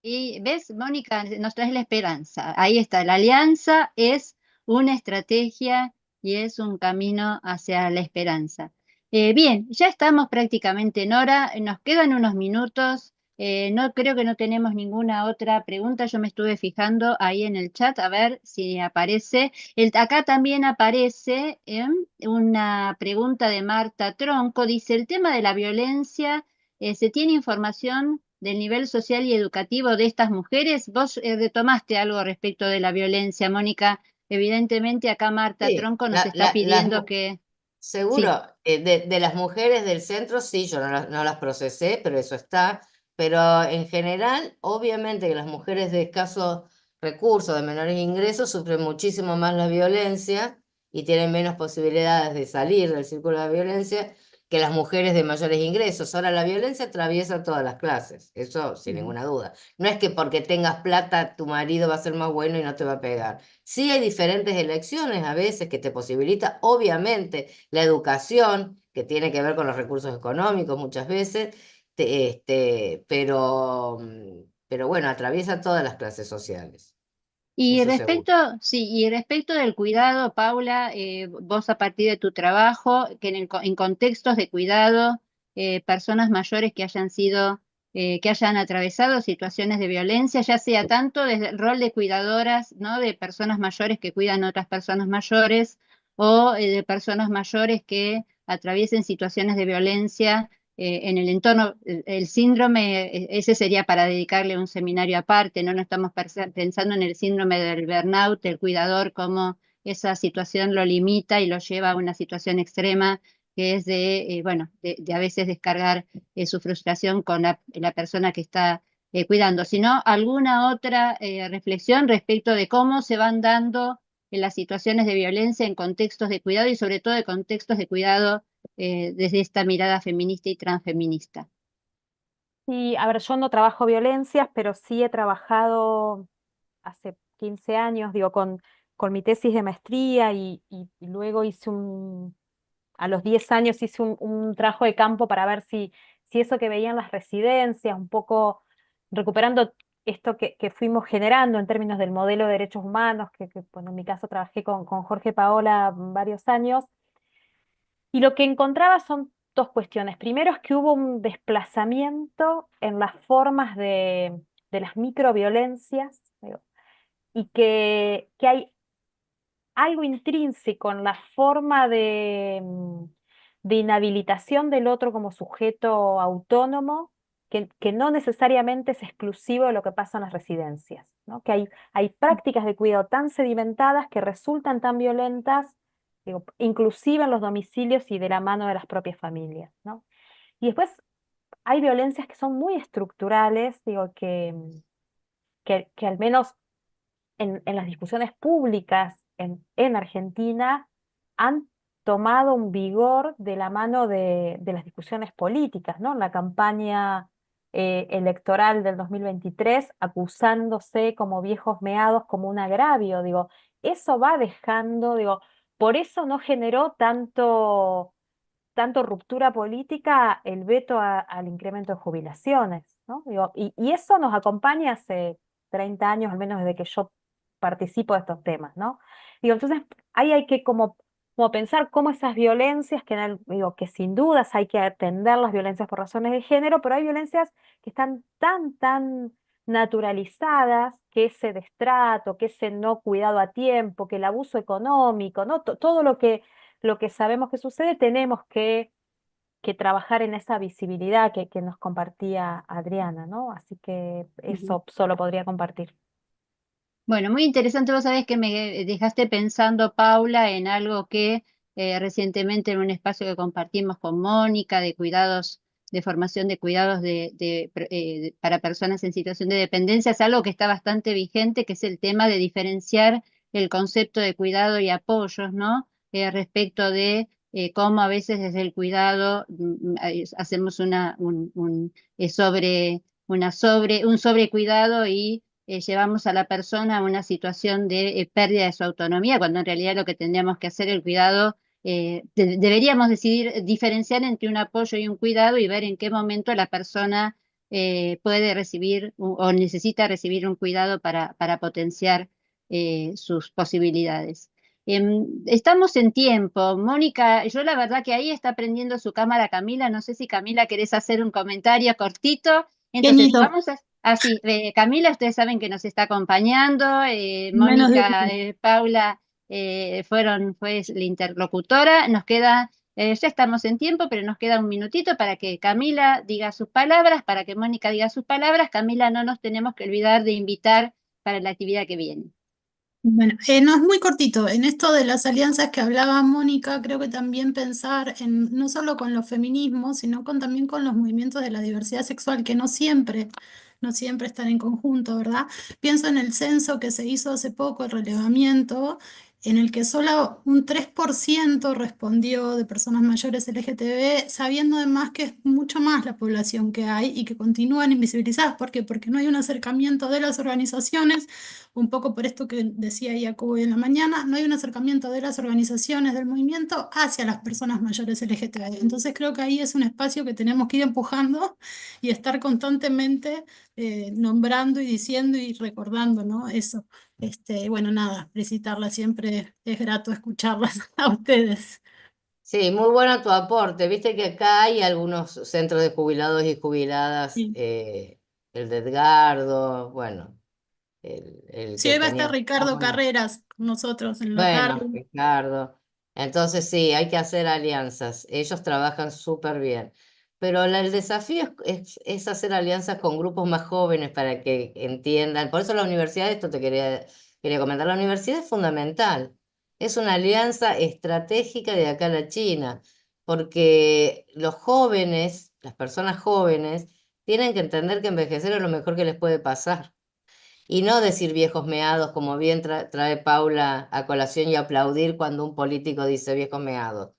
Y ves, Mónica, nos trae la esperanza. Ahí está, la alianza es una estrategia y es un camino hacia la esperanza. Bien, ya estamos prácticamente en hora, nos quedan unos minutos. No creo que no tenemos ninguna otra pregunta. Yo me estuve fijando ahí en el chat a ver si aparece. Acá también aparece una pregunta de Marta Tronco. Dice, el tema de la violencia, ¿se tiene información del nivel social y educativo de estas mujeres? Vos retomaste algo respecto de la violencia, Mónica. Evidentemente acá Marta Sí, Tronco nos está pidiendo que... Sí, seguro, de las mujeres del centro, sí, yo no las procesé, pero eso está. Pero en general, obviamente que las mujeres de escasos recursos, de menores ingresos, sufren muchísimo más la violencia y tienen menos posibilidades de salir del círculo de la violencia que las mujeres de mayores ingresos. Ahora, la violencia atraviesa todas las clases, eso sin Ujú. ninguna duda. No es que porque tengas plata tu marido va a ser más bueno y no te va a pegar. Sí hay diferentes elecciones a veces que te posibilita, obviamente, la educación, que tiene que ver con los recursos económicos muchas veces, pero bueno, atraviesa todas las clases sociales, Y eso seguro. respecto, sí, y respecto del cuidado, Paula, vos a partir de tu trabajo, que en contextos de cuidado, personas mayores que hayan sido, que hayan atravesado situaciones de violencia, ya sea tanto desde el rol de cuidadoras, ¿no? De personas mayores que cuidan a otras personas mayores, o de personas mayores que atraviesen situaciones de violencia en el entorno, el síndrome, ese sería para dedicarle un seminario aparte, no estamos pensando en el síndrome del burnout, el cuidador, cómo esa situación lo limita y lo lleva a una situación extrema que es de, bueno, de a veces descargar su frustración con la persona que está cuidando, sino alguna otra reflexión respecto de cómo se van dando las situaciones de violencia en contextos de cuidado y sobre todo de contextos de cuidado desde esta mirada feminista y transfeminista. Y a ver, yo no trabajo violencias, pero sí he trabajado hace 15 años, digo, con mi tesis de maestría y luego a los 10 años hice un trabajo de campo para ver si eso que veían las residencias, un poco recuperando esto que fuimos generando en términos del modelo de derechos humanos, bueno, en mi caso trabajé con Jorge Paola varios años, y lo que encontraba son dos cuestiones. Primero es que hubo un desplazamiento en las formas de las microviolencias, digo, y que hay algo intrínseco en la forma de inhabilitación del otro como sujeto autónomo, que no necesariamente es exclusivo de lo que pasa en las residencias, ¿no? Que hay prácticas de cuidado tan sedimentadas que resultan tan violentas, digo, inclusive en los domicilios y de la mano de las propias familias, ¿no? Y después hay violencias que son muy estructurales, digo, que al menos en las discusiones públicas en Argentina han tomado un vigor de la mano de las discusiones políticas, ¿no? En la campaña electoral del 2023, acusándose como viejos meados como un agravio, digo, eso va dejando, digo, por eso no generó tanto ruptura política el veto al incremento de jubilaciones, ¿no? Digo, y eso nos acompaña hace 30 años, al menos desde que yo participo de estos temas, ¿no? Digo, entonces ahí hay que como pensar cómo esas violencias, digo, que sin dudas hay que atender las violencias por razones de género, pero hay violencias que están tan naturalizadas, que ese destrato, que ese no cuidado a tiempo, que el abuso económico, ¿no? Todo lo que sabemos que sucede, tenemos que trabajar en esa visibilidad que nos compartía Adriana, ¿no? Así que Ujú. eso solo podría compartir. Bueno, muy interesante. Vos sabés que me dejaste pensando, Paula, en algo que recientemente en un espacio que compartimos con Mónica de cuidados, de formación de cuidados para personas en situación de dependencia, es algo que está bastante vigente, que es el tema de diferenciar el concepto de cuidado y apoyos, ¿no? Respecto de cómo a veces desde el cuidado hacemos un sobrecuidado y llevamos a la persona a una situación de pérdida de su autonomía, cuando en realidad lo que tendríamos que hacer el cuidado, deberíamos decidir diferenciar entre un apoyo y un cuidado y ver en qué momento la persona puede recibir o necesita recibir un cuidado para potenciar sus posibilidades. Estamos en tiempo. Mónica, yo la verdad que ahí está prendiendo su cámara Camila. No sé si Camila querés hacer un comentario cortito. Entonces, Pequeñito, vamos a... Así, Camila, ustedes saben que nos está acompañando. menos de Mónica, Paula fue la interlocutora. Nos queda, ya estamos en tiempo, pero nos queda un minutito para que Camila diga sus palabras, para que Mónica diga sus palabras. Camila, no nos tenemos que olvidar de invitar para la actividad que viene. Bueno, no es muy cortito. En esto de las alianzas que hablaba Mónica, creo que también pensar en no solo con los feminismos, sino también con los movimientos de la diversidad sexual, que no siempre están en conjunto, ¿verdad? Pienso en el censo que se hizo hace poco, el relevamiento, en el que solo un 3% respondió de personas mayores LGTB, sabiendo además que es mucho más la población que hay y que continúan invisibilizadas. ¿Por qué? Porque no hay un acercamiento de las organizaciones, un poco por esto que decía Jacobo hoy en la mañana, no hay un acercamiento de las organizaciones del movimiento hacia las personas mayores LGTB. Entonces creo que ahí es un espacio que tenemos que ir empujando y estar constantemente nombrando y diciendo y recordando, ¿no? Eso. Bueno, nada, felicitarla, siempre es grato escucharlas a ustedes. Sí, muy bueno tu aporte. Viste que acá hay algunos centros de jubilados y jubiladas, Sí. el de Edgardo, bueno, el Sí, que hoy va a estar tenía... Ricardo Carreras con nosotros en la tarde. Bueno, Ricardo. Entonces sí, hay que hacer alianzas. Ellos trabajan súper bien. Pero el desafío es hacer alianzas con grupos más jóvenes para que entiendan. Por eso la universidad, esto quería comentar, la universidad es fundamental. Es una alianza estratégica de acá a la China, porque los jóvenes, las personas jóvenes, tienen que entender que envejecer es lo mejor que les puede pasar. Y no decir viejos meados, como bien trae Paula a colación, y aplaudir cuando un político dice viejos meados.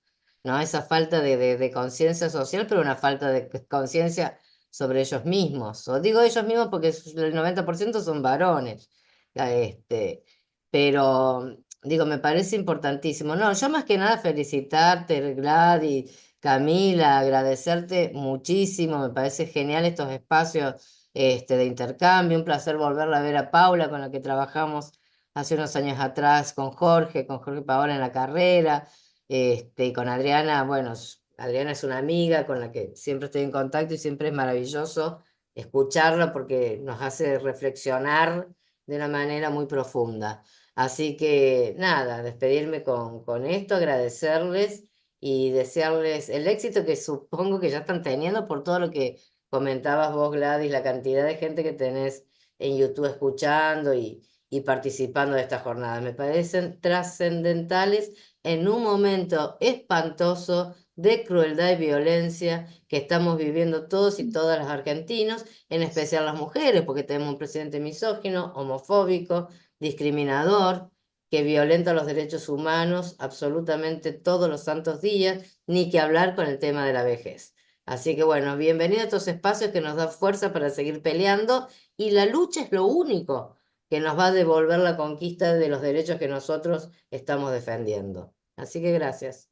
¿No? Esa falta de conciencia social, pero una falta de conciencia sobre ellos mismos. O digo ellos mismos porque el 90% son varones. Este, pero digo, me parece importantísimo. No, yo más que nada felicitarte, Gladys, Camila, agradecerte muchísimo. Me parece genial estos espacios de intercambio. Un placer volverla a ver a Paula, con la que trabajamos hace unos años atrás con Jorge Paola en la carrera, y con Adriana. Bueno, Adriana es una amiga con la que siempre estoy en contacto y siempre es maravilloso escucharla porque nos hace reflexionar de una manera muy profunda. Así que nada, despedirme con esto, agradecerles y desearles el éxito que supongo que ya están teniendo por todo lo que comentabas vos, Gladys, la cantidad de gente que tenés en YouTube escuchando y participando de estas jornadas. Me parecen trascendentales en un momento espantoso de crueldad y violencia que estamos viviendo todos y todas los argentinos, en especial las mujeres, porque tenemos un presidente misógino, homofóbico, discriminador, que violenta los derechos humanos absolutamente todos los santos días, ni que hablar con el tema de la vejez. Así que bueno, bienvenido a estos espacios que nos dan fuerza para seguir peleando, y la lucha es lo único que nos va a devolver la conquista de los derechos que nosotros estamos defendiendo. Así que gracias.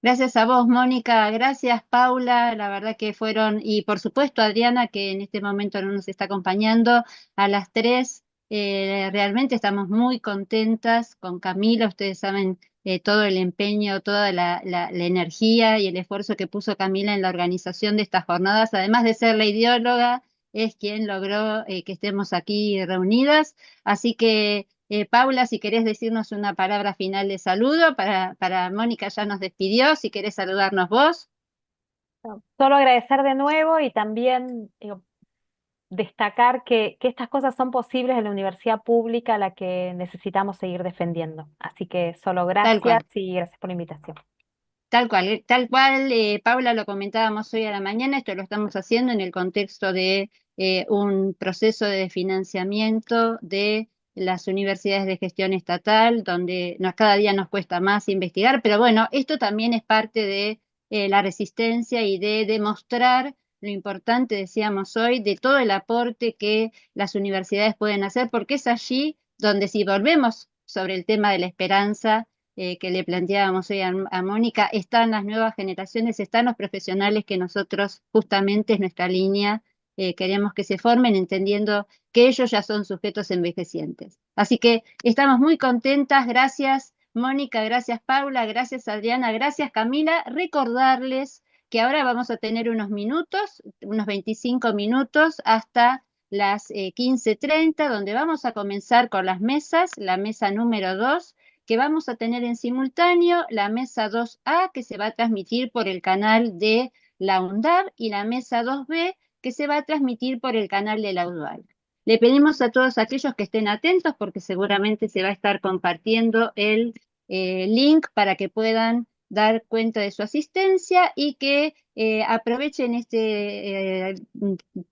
Gracias a vos, Mónica. Gracias, Paula. La verdad que fueron, y por supuesto, Adriana, que en este momento no nos está acompañando, a las tres. Realmente estamos muy contentas con Camila. Ustedes saben todo el empeño, toda la energía y el esfuerzo que puso Camila en la organización de estas jornadas. Además de ser la ideóloga, es quien logró que estemos aquí reunidas. Así que Paula, si querés decirnos una palabra final de saludo, para Mónica ya nos despidió, si querés saludarnos vos. Solo agradecer de nuevo y también digo, destacar que estas cosas son posibles en la universidad pública a la que necesitamos seguir defendiendo. Así que solo Tal gracias cual. y gracias por la invitación. Tal cual, Paula, lo comentábamos hoy a la mañana, esto lo estamos haciendo en el contexto de un proceso de financiamiento de las universidades de gestión estatal, donde cada día nos cuesta más investigar, pero bueno, esto también es parte de la resistencia y de demostrar lo importante, decíamos hoy, de todo el aporte que las universidades pueden hacer, porque es allí donde, si volvemos sobre el tema de la esperanza, que le planteábamos hoy a Mónica, están las nuevas generaciones, están los profesionales que nosotros, justamente es nuestra línea, queremos que se formen entendiendo que ellos ya son sujetos envejecientes. Así que estamos muy contentas. Gracias, Mónica, gracias, Paula, gracias, Adriana, gracias, Camila. Recordarles que ahora vamos a tener unos minutos, unos 25 minutos hasta las 15:30, donde vamos a comenzar con las mesas, la mesa número 2, que vamos a tener en simultáneo, la mesa 2A, que se va a transmitir por el canal de la UNDAB, y la mesa 2B, que se va a transmitir por el canal de la UDUAL. Le pedimos a todos aquellos que estén atentos, porque seguramente se va a estar compartiendo el link para que puedan dar cuenta de su asistencia, y que aprovechen este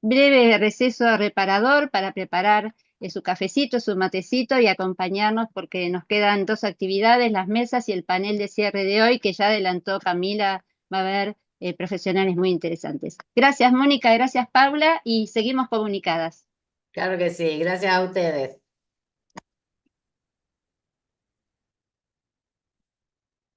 breve receso reparador para preparar su cafecito, su matecito y acompañarnos porque nos quedan 2 actividades, las mesas y el panel de cierre de hoy, que ya adelantó Camila, va a haber profesionales muy interesantes. Gracias, Mónica, gracias, Paula, y seguimos comunicadas. Claro que sí, gracias a ustedes.